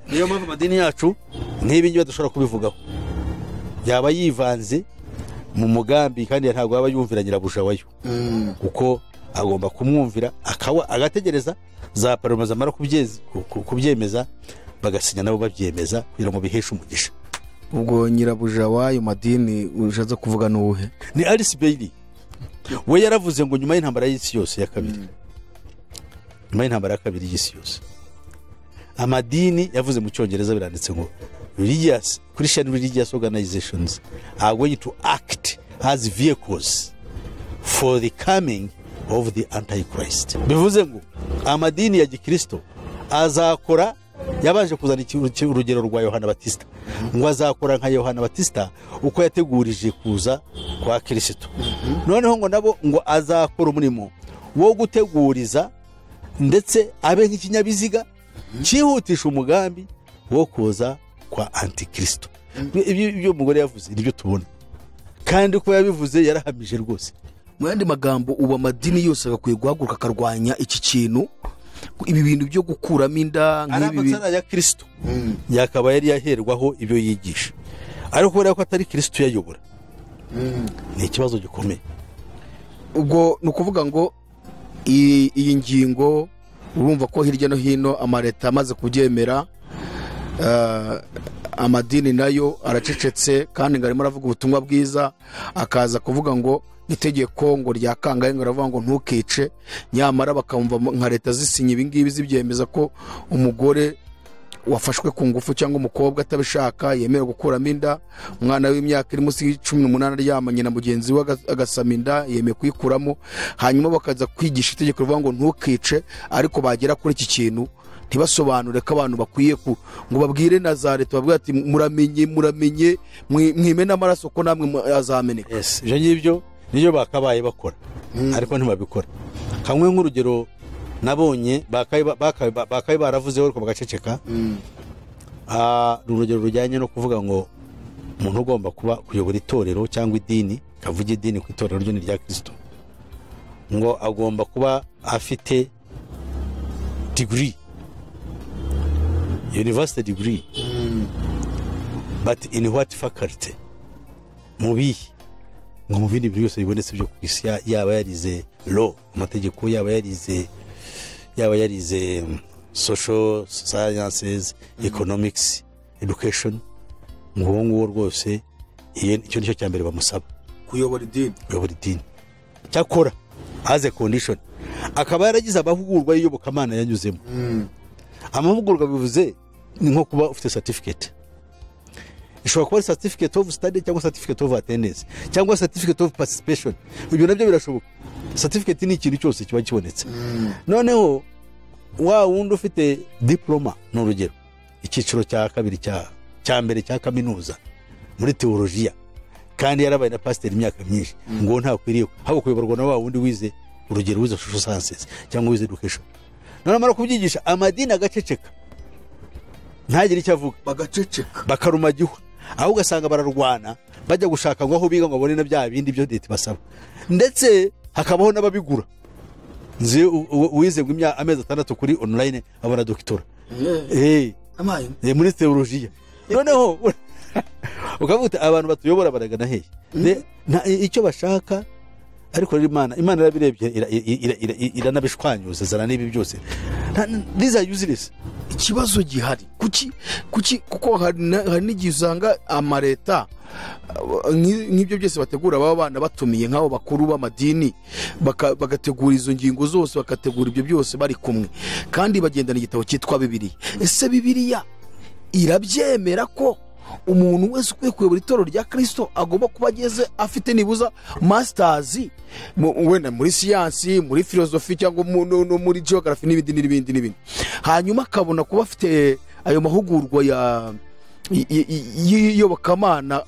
Niyo mpamvu amadini yacu nk'ibi ngibi dushobora kubivugaho, yaba yivanze mu mugambi kandi ntabwo yaba yumvira nyirabuja wayo, kuko agomba kumwumvira agategereza za parlement zamara kubyemeza bagasinya nabo babyemeza kugira ngo biheshe umugisha. Ubwo nyirabuja wayo madini ushatse kuvuga n'uwuhe? Ni Alice Bailey. We yaravuze ngo nyuma y'intambara y'isi yose ya kabiri, nyuma y'intambara ya kabiri y'isi yose, amadini yavuze mu Cyongereza biranditse ngo Christian religious organizations are going to act as vehicles for the coming of the Antichrist. Bivuze ngo amadini ya Gikristo azakora, yabanje kuzana urugero rwa Yohana Batista, ngo azakora nka Yohana Batista uko yategurije kuza kwa Kristo. Noneho ngo nabo ngo azakora umurimo wo guteguriza ndetse abe nk'ikinyabiziga cyihutisha umugambi wo kuza kwa Antikristo. Ibyo umugore yavuze nibyo tubona, kandi ko yabivuze yarahamije rwose. Mu yandi magambo, ubu amadini yose agakwiye guhaguruka akarwanya iki kintu, ibi bintu byo gukuramo inda nk'ibi ya Kristo yakaba yari yaherwaho ibyo yigisha, ariko kubera ko atari Kristo yayobora, ni ikibazo gikomeye. Ubwo ni ukuvuga ngo iyi ngingo urumva ko hirya no hino amaleta amaze kubyemera, amadini nayo aracecetse, kandi ngo arimo aravuga ubutumwa bwiza, akaza kuvuga ngo itegeko ngo ryakangaye ngo aravuga ngo ntukice, nyamara bakamva nka leta zisinye ibi ngibi zibyemeza ko umugore wafashwe ku ngufu cyangwa umukobwa atabishaka yemerewe gukuramo inda, umwana w'imyaka iri munsi y'18 aryamanye na mugenzi we agasama inda yemewe kuyikuramo, hanyuma bakaza kwigisha itegeko rivuga ngo ntukice, ariko bagera kuri iki kintu ntibasobanure ko abantu bakwiye ngo babwire na za leta babwira ati muramenye mwime n'amaraso ko namwe azameneka. Ibyo ngibyo niyo bakabaye bakora ariko ntibabikora. Kamwe nk'urugero nabonye bakaye baravuzeho ariko bagaceceka, urugero rujyanye no kuvuga ngo umuntu ugomba kuba kuyobora itorero cyangwa idini, kavuga idini ku itorero ryo ni rya Kristo, ngo agomba kuba afite degree, university degree, but in what faculty, mu bihe ngo mu bindi byose bibonetse byo ku isi, yaba yarize law amategeko, yaba yarize social sciences, economics, education, ngo nguwo rwose icyo nicyo cya mbere bamusaba, kuyobora idini. Cyakora as a condition akaba yaragize amahugurwa y'iyobokamana yanyuzemo. Amahugurwa bivuze ni nko kuba ufite certificate, ishobora kuba certificate of study cyangwa certificate of attendance cyangwa certificate of participation. Ibyo nabyo birashoboka. Certificate ni ikintu cyose kiba kibonetse. Noneho wa wundi ufite diploma n'urugero icyiciro cya kabiri cya mbere cya kaminuza muri teologiya kandi yarabaye na pastor imyaka myinshi, ngo nta kwiriye habo kuyoborwa na wa wundi wize urugero wize social sciences cyangwa wize education. None amara kubyigisha amadini agaceceka, ntagire icyo avuga, bagaceceka bakarumagihwa, aho ugasanga bararwana bajya gushaka ngo aho biga ngo babone na bya bindi byo leta basaba, ndetse hakabaho n'ababigura. Nzi wize ngo amezi 6 kuri online abona doctora muri teologiya. Noneho ukavuga abantu batuyobora baragana hehe icyo bashaka, ariko Imana irabirebye iranabishwanyuza zana n'ibi byose useless. Ikibazo gihari kuko hari n'igihe usanga amaleta nk'ibyo byose bategura aba bana batumiye nk'abo bakuru b'amadini bagategura izo ngingo zose, bagategura ibyo byose bari kumwe, kandi bagendana igitabo cyitwa Bibiliya. Ese Bibiliya irabyemera ko umuntu wese ukwiye kuyobora itorero rya Kristo agomba kuba ageze afite nibuza masters wenda muri siyansi, muri filozofi cyangwa muri geography n'ibindi, hanyuma akabona kuba afite ayo mahugurwa y'iyobokamana?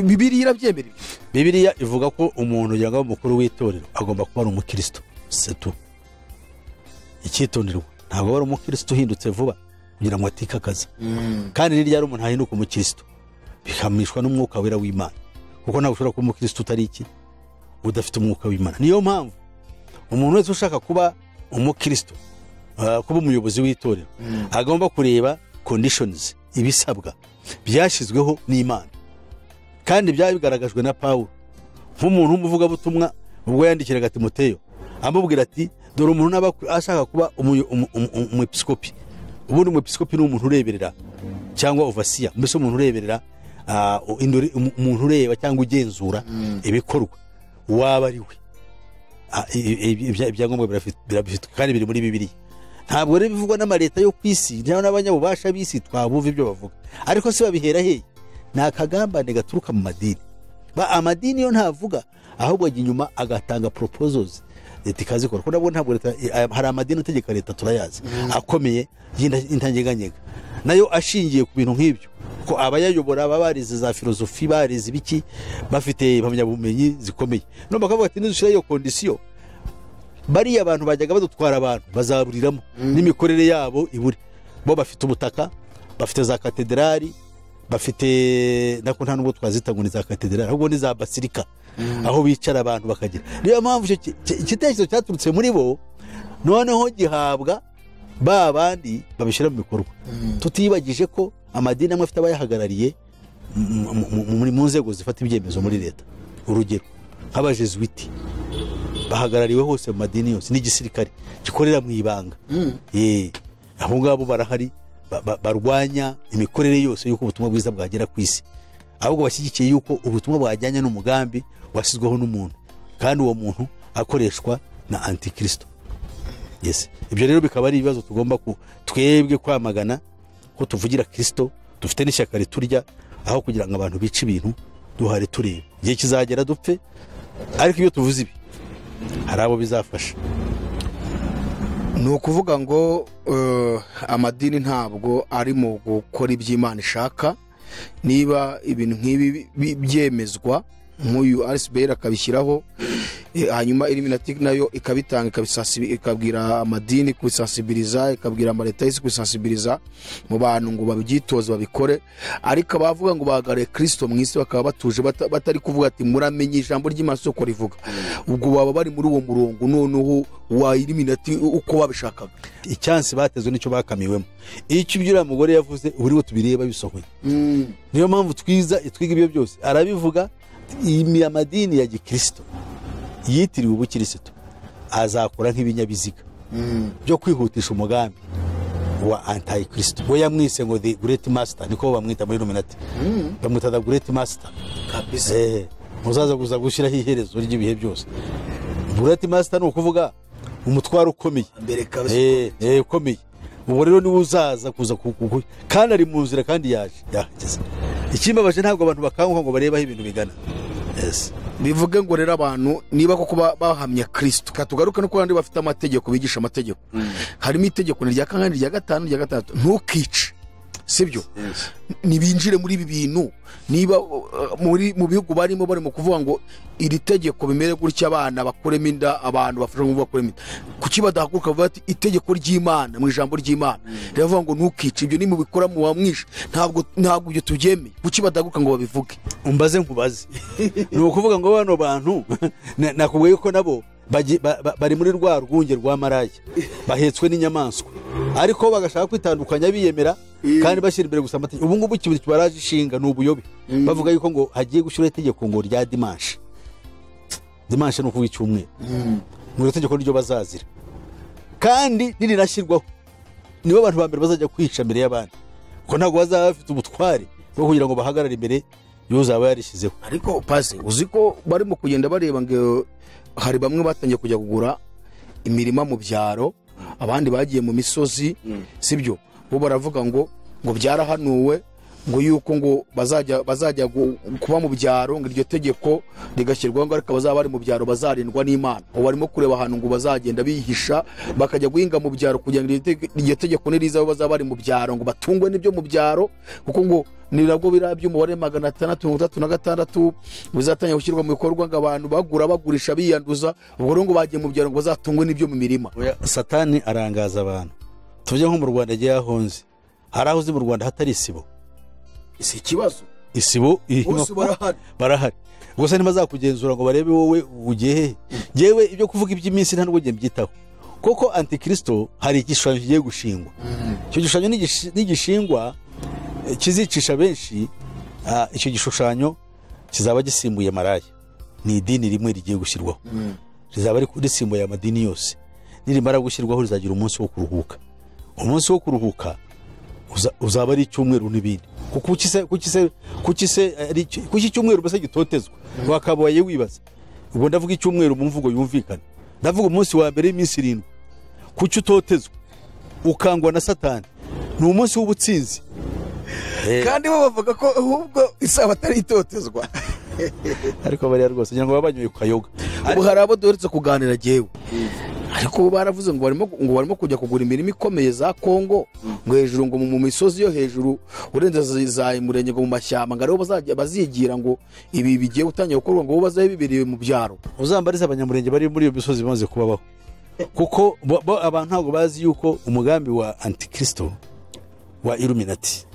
Bibiliya irabyemera? Bibiliya ivuga ko umuntu yanga umukuru w'itorero agomba kuba ari umukristo setu. Icyitonderwa ntabwo ari umukristo uhindutse vuba kugira ngo atikakaza, kandi ni ryari umuntu ahinduka umukristo bikamishwa n'umwuka wera w'Imana, kuko ntabwo ushobora kuba umukristo utari iki udafite umwuka w'Imana. Niyo mpamvu umuntu wese ushaka kuba umukristo, kuba umuyobozi w'itorero, agomba kureba conditions, ibisabwa byashyizweho n'Imana, kandi byari bigaragajwe na Pawulo nk'umuntu w'umuvugabutumwa ubwo yandikiraga Timoteyo amubwira ati dore umuntu ashaka kuba umwepiskopi. Ubundi umwepiskopi ni umuntu ureberera cyangwa overseer, mbese umuntu ureberera umuntu ureba cyangwa ugenzura ibikorwa waba ari we. Ibyangombwa birafite kandi biri muri Bibiliya. Ntabwo rero bivugwa n'amaleta yo kwisi cyangwa n'abanyabubasha bisi twabuva ibyo bavuga, ariko se babihera hehe? Ni akagambane gaturuka mu madini. Amadini yo ntavuga, ahubwo ajya inyuma agatanga proposals leta ikazikora. Kuko ntabwo leta, hari amadini utegeka leta turayazi akomeye y'intangeganyega, nayo ashingiye ku bintu nk'ibyo, ko abayayobora babarize za filozofi, barize ibiki, bafite impamyabumenyi zikomeye. No bakavuga ati nizushyira iyo condition, bariya abantu bajyaga badutwara abantu bazaburiramo n'imikorere yabo iburi. Bo bafite ubutaka, bafite za katedrali, bafite nako nta nubwo twazita ngo ni za katedrali, ahubwo ni za basilika, aho bicara abantu bakagira. Niyo mpamvu igitekerezo cyaturutse muri bo, noneho gihabwa ba bandi babishyira mu bikorwa. Tutibagije ko amadini amwe afite abayahagarariye mu nzego zifata ibyemezo muri leta. Urugero nk'abajesuiti bahagarariwe hose mu madini yose, n'igisirikare gikorera mu ibanga. Aho ngabo barahari barwanya imikorere yose y'uko ubutumwa bwiza bwagera ku isi, ahubwo bashyigikiye yuko ubutumwa bwajyanye n'umugambi washyizweho n'umuntu, kandi uwo muntu akoreshwa na antikristo. Ibyo rero bikaba ari ibibazo tugomba twebwe kwamagana, ko tuvugira Kristo, dufite n'ishyaka riturya, aho kugira ngo abantu bice ibintu duhare tureba igihe kizagera dupfe. Ariko iyo tuvuze ibi hari abo bizafasha. ni ukuvuga ngo amadini ntabwo ari mu gukora iby'Imana ishaka. Niba ibintu nk'ibi byemezwa nk'uyu RCBR akabishyiraho, hanyuma Illuminati nayo ikabitanga, ikabwira amadini kubisansibiriza, ikabwira amaleta y'isi kubisansibiriza mu bantu ngo babyitoze babikore, ariko abavuga ngo bagare Kristo mu isi bakaba batuje batari kuvuga ati muramenye ijambo ry'Imana soko rivuga, ubwo baba bari muri uwo murongo noneho wa Illuminati uko babishakaga. Icyansi batezwe nicyo bakamiwemo. Icyo ibyura mugore yavuze uburiho tubireba bisohoye. Niyo mpamvu twiga ibyo byose arabivuga. Iyi amadini ya gikristo yitiriwe ubukristo azakora nk'ibinyabiziga byo kwihutisha umugambi wa anti-Kristo. We yamwise ngo the great master, niko bamwita muri Illuminati. Bamwita the great master kabisa. Muzaza kuza gushyiraho iherezo ry'ibihe byose. Great master ni ukuvuga umutwaro ukomeye mbere kabisa, ukomeye. Ubu rero niwe uzaza kuza kandi ari mu nzira kandi yahageze. Ikimbabaje ntabwo abantu bakanguka ngo barebaho ibintu bigana. Bivuge ngo rero abantu niba koko bahamya Kristo, katugaruka no kandi bafite amategeko, bigisha amategeko. Harimo itegeko rya kangahe, rya gatanu, rya gatatu, ntukice, sibyo? Nibinjire muri ibi bintu. Niba mu bihugu barimo kuvuga ngo iri tegeko bimere gutya, abana bakuremo inda, abantu bafasha ngo bakuremo inda, kuki badahaguruka bavuga ati itegeko ry'Imana mu ijambo ry'Imana riravuga ngo ntukice, ibyo nimu bikora mu wamwishe, ntabwo ibyo tubyemeye, kuki badahaguruka ngo babivuge? Umbaze nkubaze. Ni ukuvuga ngo bano bantu nakubwiye ko nabo bari muri rwa rwunge rwa maraya, bahetswe n'inyamaswa, ariko bagashaka kwitandukanya biyemera kandi bashyira imbere gusa amategeko. Ubu ngubu ikintu kibaraje ishinga ni ubuyobe. Bavuga yuko ngo hagiye gushyiraho itegeko ngo rya dimanche. Dimanche ni ukuvuga icyumweru. Mu itegeko ryo bazazira, kandi nirinashyirwaho nibo abantu ba mbere bazajya kwica mbere y'abandi, ko ntabwo bazaba bafite ubutware bwo kugira ngo bahagarare imbere y'uzaba yarishyizeho. Ariko pasi uzi ko barimo kugenda bareba ngo hari bamwe batangiye kujya kugura imirima mu byaro, abandi bagiye mu misozi, sibyo? Bo baravuga ngo byarahanuwe ngo yuko ngo bazajya kuba mu byaro, ngo iryo tegeko rigashyirwaho, ngo ariko bazaba bari mu byaro bazarindwa n'Imana. Ubu barimo kureba ahantu ngo bazagenda bihisha bakajya guhinga mu byaro kugira ngo iryo tegeko niriza bazaba bari mu byaro ngo batungwe n'ibyo mu byaro, kuko ngo ni nabwo birabyo umubare 636 bizatangira gushyirwa mu bikorwa ngo abantu bagurisha biyanduza. Ubwo rero ngo bagiye mu byaro ngo bazatungwe n'ibyo mu mirima. Satani arangaza abantu. Tujye nko mu Rwanda giye ahonze, hari aho uzi mu Rwanda hatari isibo. Isi kibazo isibo barahari. Gusa ntibazakugenzura ngo barebe wowe ugiye. Yewe ibyo kuvuga iby'iminsi nta n'ubwo byitaho, kuko antikristo hari igishushanyo kigiye gushingwa. Icyo gishushanyo n'igishingwa kizicisha benshi. Icyo gishushanyo kizaba gisimbuye maraya. Ni idini rimwe rigiye gushyirwaho, rizaba risimbuye amadini yose. Nirimara gushyirwaho rizagira umunsi wo kuruhuka. Umunsi wo kuruhuka uzaba ari icyumweru n'ibindi. Kuki icyumweru base gitotezwa wakabaye wibaza. Ubwo ndavuga icyumweru mu mvugo yumvikana, ndavuga umunsi wa mbere y'iminsi 7. Kuki utotezwa ukangwa na Satani? Ni umunsi w'ubutsinzi. Kandi bo bavuga ko ahubwo isaba atari itotezwa. Ariko bari rwose ngira ngo babanyoye ukayoga. Ubu hari abo doretse kuganira jewe, ariko baravuze ngo barimo kujya kugura imirimo ikomeye za Kongo, ngo hejuru ngo mu misozi yo hejuru urenze za Murenge ngo mu mashyamba, ngo ariho bazajya bazigira ngo ibi bigiye gutangira gukorwa, ngo bazabe bibiriwe mu byaro. Uzambariza abanyamurenge bari muri iyo misozi bimaze kubabaho, kuko abantu ntabwo bazi yuko umugambi wa antikristo wa Illuminati.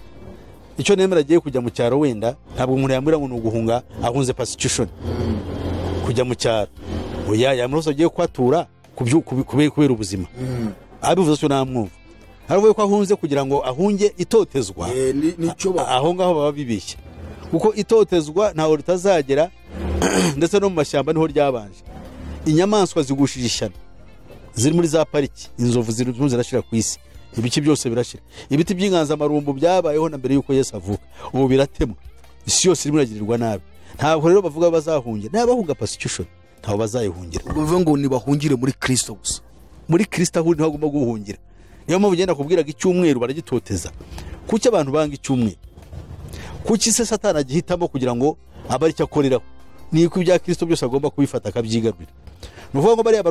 Icyo nemera agiye kujya mu cyaro, wenda ntabwo umuntu yambwira ngo nuguhunga ahunze prostitution kujya mu cyaro. Oya, yamurose agiye kwatura kubera ubuzima. Abivuze cyo namwumva. Aravuye ko ahunze kugira ngo ahunge itotezwa. Aho ngaho baba bibishye, kuko itotezwa ntaho ritazagera ndetse no mu mashyamba niho ryabanje. Inyamaswa zigushije ishyano ziri muri za pariki, inzovu zirashira ku isi, ibiki byose birashira. Ibiti by'inganzamarumbu byabayeho na mbere yuko Yesu avuka, ubu biratemwa. Isi yose irimo iragirirwa nabi. Ntabwo rero bavuga bazahungira, n'abahunga prostitution ntaho bazayihungira. Uvuga ngo ni bahungire muri Kristo gusa. Muri Kristo aho niho agomba guhungira. Niyo mpamvu ugenda kubwiraga icyumweru baragitoteza. kuki abantu banga icyumweru, kuki se satani agihitamo kugira ngo abe ari cyo akoreraho, niko ibya Kristo byose agomba kubifata akabyigarurira. Ni ukuvuga ngo bariya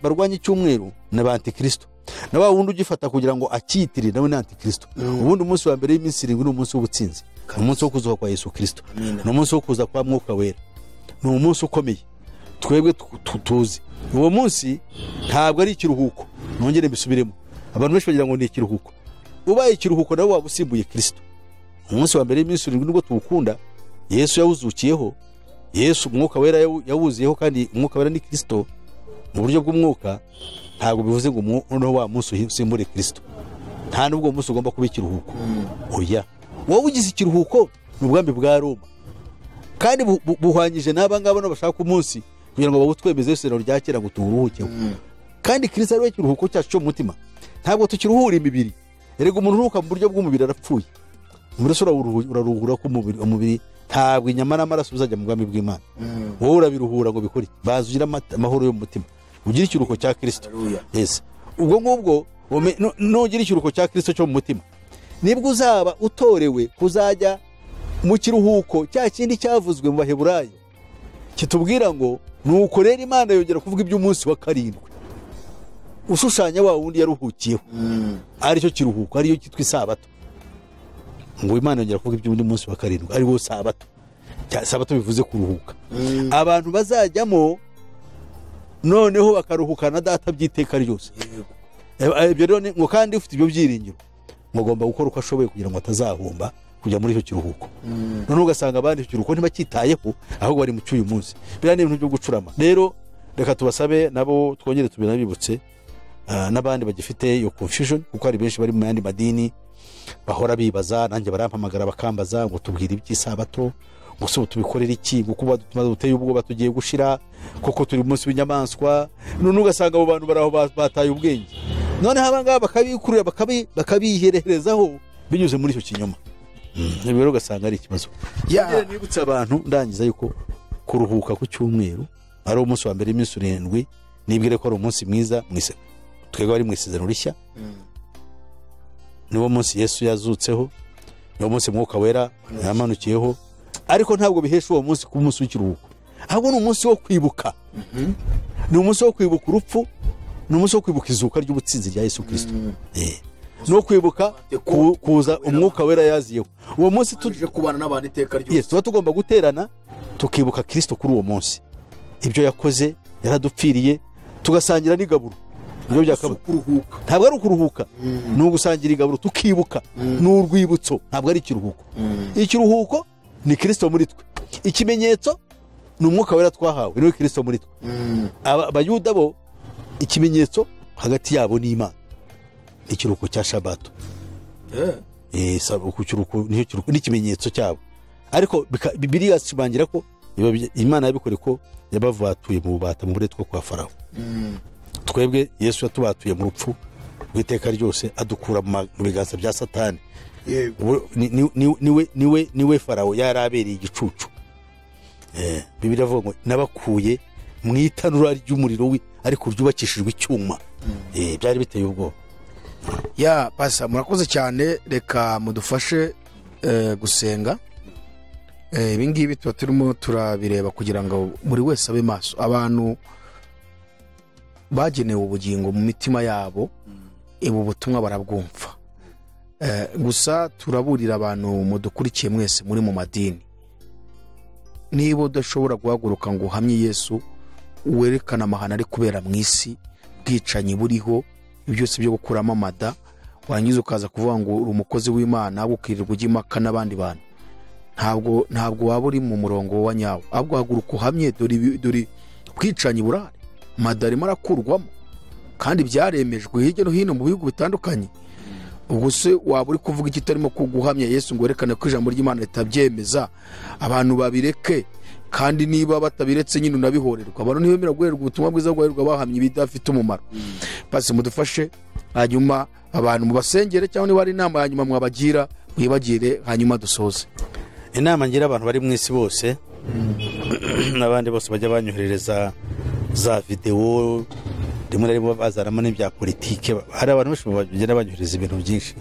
barwanya icyumweru ni abantikristo, na wa wundi ugifata kugira ngo akitire nawe ni antikristo. Ubundi umunsi wa mbere y'iminsi 7 ni umunsi w'ubutsinzi, ni umunsi wo kuzuka kwa Yesu Kristo, ni umunsi wo kuza kwa Mwuka Wera, ni umunsi ukomeye twebwe tuzi. Uwo munsi ntabwo ari ikiruhuko, nongere mbisubiremo, abantu benshi bagira ngo ni ikiruhuko. Ubaye ikiruhuko nawe waba usimbuye Kristo. Umunsi wa mbere y'iminsi 7 nubwo tuwukunda, Yesu yawuzukiyeho, Yesu Mwuka Wera yawuziyeho, kandi Mwuka Wera ni Kristo mu buryo bw'umwuka. Ntabwo bivuze ngo noneho wa munsi usimbure Kristo, nta nubwo umunsi ugomba kuba ikiruhuko. Oya, wowe ugize ikiruhuko ni ubwambi bwa Roma, kandi buhwanyije n'aba ngaba no bashaka umunsi kugira ngo bawutwemeze isezerano rya kera ngo turuhukeho. Kandi Kristo ari we kiruhuko cyacu cyo mu mutima, ntabwo tukiruhura imibiri. Erega umuntu uruhuka mu buryo bw'umubiri arapfuye, umurasura uraruhura ko umubiri ntabwo inyama n'amaraso uzajya mu bwami bw'Imana. Wowe urabiruhura ngo bikore bazugira amahoro yo mu mutima, ugira ikiruhuko cya Kristo. Yes, ubwo ngubwo nugira ikiruhuko cya Kristo cyo mu mutima, nibwo uzaba utorewe kuzajya mu kiruhuko cya kindi cyavuzwe mu Baheburayo kitubwira ngo nuko rero Imana yongera kuvuga iby'umunsi wa 7 ushushanya wa wundi yaruhukiyeho, ari cyo kiruhuko, ari yo cyitwa isabato. Ngo Imana yongera kuvuga iby'undi munsi wa 7 ari wo sabato. Sabato bivuze kuruhuka. Abantu bazajyamo noneho bakaruhukana data by'iteka ryose. Ibyo rero ngo kandi ufite ibyo byiringiro mugomba gukora uko ashoboye kugira ngo atazahomba kujya muri icyo kiruhuko. Noneho ugasanga abandi icyo kiruhuko ntibakitayeho, ahubwo bari mu cyuyu munsi. Bira n'ibintu byo gucurama. Rero reka tubasabe nabo twongere tubinabibutse n'abandi bagifite iyo confusion, kuko hari benshi bari mu yandi madini bahora bibaza, nanjye barampamagara bakambaza ngo tubwire iby'isabato, ngo se tubikorera iki, ngo kuba duteye ubwoba tugiye gushira, koko turi munsi w'inyamaswa. None ugasanga abo bantu baraho bataye ubwenge, none habanga bakabikurira bakabihererezaho binyuze muri icyo kinyoma. Rero ugasanga ari ikibazo. Nibutse abantu ndangiza yuko kuruhuka ku cyumweru ari umunsi wa mbere y'iminsi 7, nibwire ko ari umunsi mwiza mwise twebwe ari mu isezerano rishya. Niwo munsi Yesu yazutseho, niwo munsi Mwuka Wera yamanukiyeho, ariko ntabwo bihesha uwo munsi ku munsi w'ikiruhuko, ahubwo ni umunsi wo kwibuka. Ni umunsi wo kwibuka urupfu, ni umunsi wo kwibuka izuka ry'ubutsinzi rya Yesu Kristo. No kwibuka kuza Umwuka Wera yaziyeho. Uwo munsi tuje kubana n'abandi iteka ryose. Yes, tuba tugomba guterana tukibuka Kristo kuri uwo munsi, ibyo yakoze, yaradupfiriye, tugasangira n'igaburo. Ibyo byakaruhuka ntabwo ari ukuruhuka, ni ugusangira igaburo tukibuka, ni urwibutso, ntabwo ari ikiruhuko. Ikiruhuko ni Kristo muri twe, ikimenyetso ni Umwuka Wera twahawe, ni Kristo muri twe. Abayuda bo ikimenyetso hagati yabo ni Imana, ikiruhuko cya Shabato. Ku kiruhuko niyo kiruhuko n'ikimenyetso cyabo, ariko Bibiliya ishimangira ko Imana yabikore ko yabavatuye mu bubata mu buretwa kwa Farawo. Twebwe Yesu yatubatuye mu rupfu rw'iteka ryose, adukura mu biganza bya Satani. Niwe Farawo yarabereye igicucu. Bibiliya avuga ngo nabakuye mu itanura ry'umuriro ariko ryubakishijwe icyuma. Byari biteye ubwoba. Pasa murakoze cyane, reka mudufashe gusenga. Ibi ngibi tuba turimo turabireba kugira ngo buri wese abe maso. Abantu bagenewe ubugingo mu mitima yabo, ubu butumwa barabwumva. Gusa turaburira abantu mudukurikiye mwese muri mu madini, niba udashobora guhaguruka ngo uhamye Yesu, werekana amahano ari kubera mu isi, bwicanyi buriho, byose byo gukuramo amada, wangiza ukaza kuvuga ngo uri umukozi w'Imana, ukirirwa ujya impaka n'abandi bantu, ntabwo waba uri mu murongo wa nyawo. Ahubwo haguruka uhamye, dore bwicanyi burahari, amada arimo arakurwamo kandi byaremejwe hirya no hino mu bihugu bitandukanye. Ubwo se waba uri kuvuga ikitarimo kuguhamya Yesu ngo werekane ko ijambo ry'Imana ritabyemeza? Abantu babireke, kandi niba batabiretse nyine unabihorerwa. Abantu ntibemera guhererwa ubutumwa bwiza, guhererwa bahamye ibidafite umumaro. Pasi mudufashe, hanyuma abantu mubasengere, cyangwa niba ari inama hanyuma mwabagira mwibagire, hanyuma dusoze. Inama ngira abantu bari mu isi bose n'abandi bose bajya banyoherereza za video, rimwe na rimwe bazaramo n'ibya politike. Hari abantu benshi bagenda banyohereza ibintu byinshi.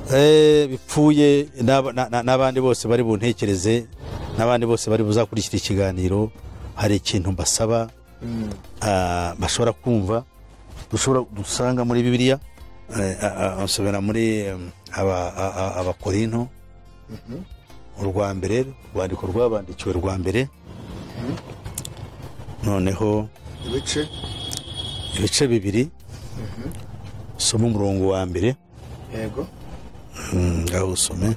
bipfuye n'abandi bose bari buntekereze, n'abandi bose bari buzakurikira ikiganiro, hari ikintu mbasaba bashobora kumva dusanga muri Bibiliya. Nsubira muri Abakorinto urwa mbere, urwandiko rwabandikiwe rwa mbere, noneho ibice bibiri, soma umurongo wa mbere. Yego. Ngaho usome.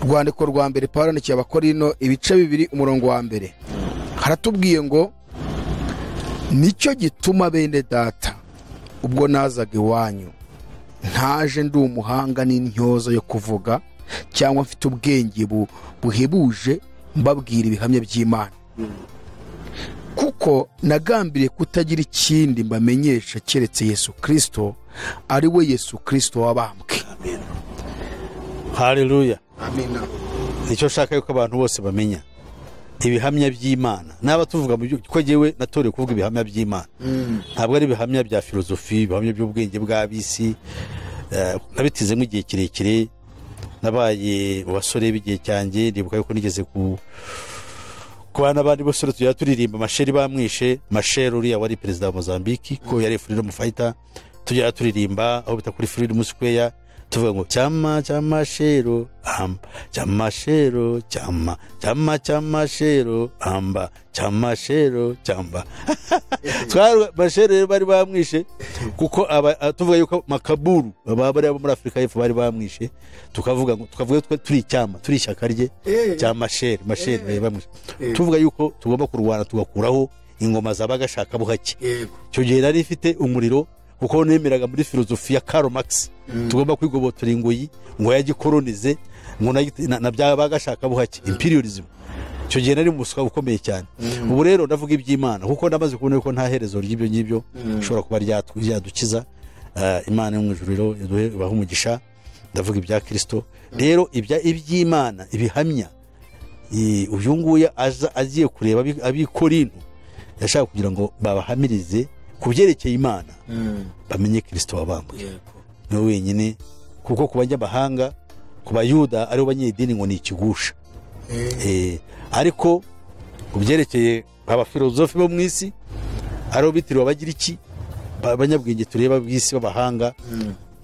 Urwandiko rwa mbere Pawulo yandikiye Abakorinto ibice bibiri umurongo wa mbere. Haratubwiye ngo nicyo gituma bene data ubwo nazaga iwanyu ntaje ndi umuhanga n'intyoza yo kuvuga cyangwa mfite ubwenge buhebuje mbabwira ibihamya by'Imana, kuko nagambiriye kutagira ikindi mbamenyesha keretse Yesu Kristo, ari we Yesu Kristo wabambwe. Amen. Haleluya. Amen. Nicyo shaka yuko abantu bose bamenya ibihamya by'Imana. Naba tuvuga ko jewe natoreye kuvuga ibihamya by'Imana, ntabwo ari ibihamya bya filozofi, ibihamya by'ubwenge bw'abisi. Nabitizemo igihe kirekire, nabaye abasore b'igihe cyanjye, ndibuka yuko nigeze ku bana bandi basore tujya turirimba Masheri bamwishe. Masheri uriya wari perezida wa Mozambique, ko yari freedom fighter, tujya turirimba aho bita kuri Freedom Square, tuvuga ngo cyama cyamashero amba cyamashero cyama cyama cyamashero amba cyamashero cyamba. Twari Mashero bari bamwishe kuko tuvuga yuko Makaburu bari muri Afrika y'Epfo bari bamwishe, tukavuga turi cyama, turi ishyaka rye cyamashero. Mashero bamwishe, tuvuga yuko tugomba kurwana tugakuraho ingoma zabagashaka buhake. Cyo gihe nari ifite umuriro kuko nemeraga muri filozofi ya Karl Marx, tugomba kwigobotora ingoyi ngo yagikolonize ngo na byabagashaka buhake, imperialism. Cyo gihe nari muswa ukomeye cyane. Ubu rero ndavuga iby'Imana kuko ndamaze kubona ko nta herezo ry'ibyo ngibyo ushobora kuba ryadukiza. Imana yo mu ijuru iduhe baho umugisha. Ndavuga ibya Kristo rero, iby'Imana ibihamya. Uyu nguya agiye kureba Abikorinto, yashaka kugira ngo babahamirize kubyerekeye Imana, bamenye Kristo wabambwe no wenyine, kuko ku banyamahanga, ku Bayuda aribo banyedini ngo ni ikigusha. Ariko kubyerekeye abafilozofi bo mu isi, aribo bitiriwe abagira iki, abanyabwenge tureba bw'isi b'abahanga,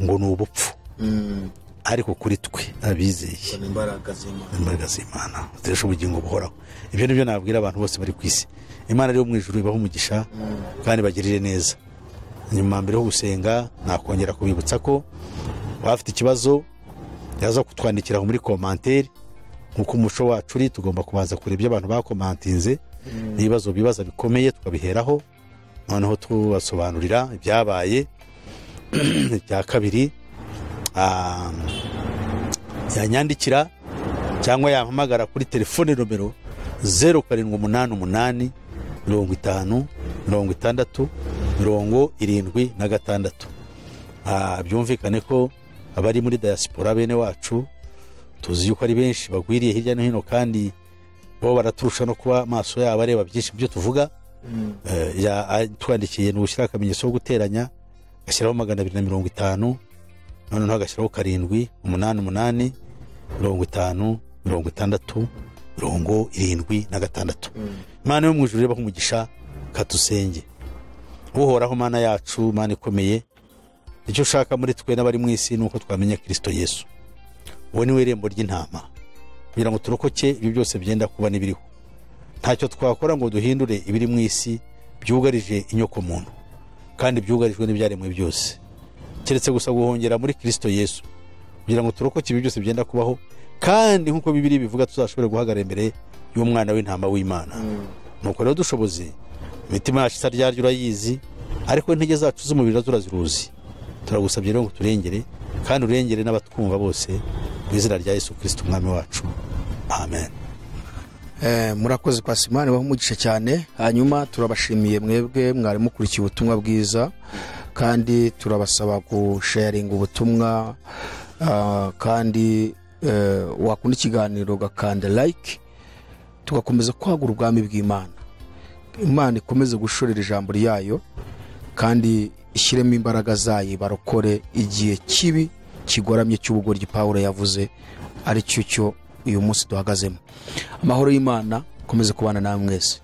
ngo ni ubupfu. Ariko kuri twe abizeye imbaraga z'Imana zitesha ubugingo buhoraho. Ibyo nibyo nabwira abantu bose bari ku isi. Imana rero mu ijuru ibaho umugisha kandi bagirire neza. Nyuma mbere yo gusenga, nakongera kubibutsa ko bafite ikibazo yaza kutwandikira muri commentaire, nkuko umuco wacu uri, tugomba kubanza kureba ibyo abantu bakomantinze, n'ibibazo bibaza bikomeye tukabiheraho, noneho tubasobanurira ibyabaye. Bya kabiri, yanyandikira cyangwa yampamagara kuri telefone nomero 0788 50 60 76. Byumvikane ko abari muri diaspora bene wacu tuzi yuko ari benshi bagwiriye hirya no hino, kandi bo baraturusha no kuba maso yabo areba byinshi byo tuvuga. Twandikiye n'ushyira akamenyetso ko guteranya, gashyiraho 250, noneho agashyiraho 7 88 50 60 76. Imana yo mu ijuru ibaho umugisha, katusenge. Uhoraho Mana yacu, Mana ikomeye, icyo ushaka muri twe n'abari mu isi nuko twamenya Kristo Yesu. Uwo ni we rembo ry'intama, kugira ngo turokoke ibyo byose byenda kuba n'ibiriho. Ntacyo twakora ngo duhindure ibiri mu isi byugarije inyoko muntu, kandi byugarijwe n'ibyaremwe byose, keretse gusa guhongera muri Kristo Yesu, kugira ngo turokoke ibyo byose byenda kubaho, kandi nkuko Bibiliya bivuga tuzashobore guhagarara imbere y'umwana w'intama w'Imana. Nuko rero dushoboze, imitima yacu itaryarya urayizi, ariko intege zacu z'umubiri turaziruzi. Turagusabye rero ngo turengere, kandi urengere n'abatwumva bose, mu izina rya Yesu Kristo umwami wacu. Amen. Murakoze Pasimani, baho umugisha cyane. Hanyuma turabashimiye mwebwe mwari mukurikiye ubutumwa bwiza, kandi turabasaba gusharinga ubutumwa, kandi wakunda ikiganiro gakanda like, tugakomeza kwagura ubwami bw'Imana. Imana ikomeze gushorera ijambo ryayo, kandi ishyiremo imbaraga zayo barokore igihe kibi kigoramye cy'ubugoryi Pawulo yavuze ari cyo uyu munsi duhagazemo. Amahoro y'Imana komeze kubana namwe mwese.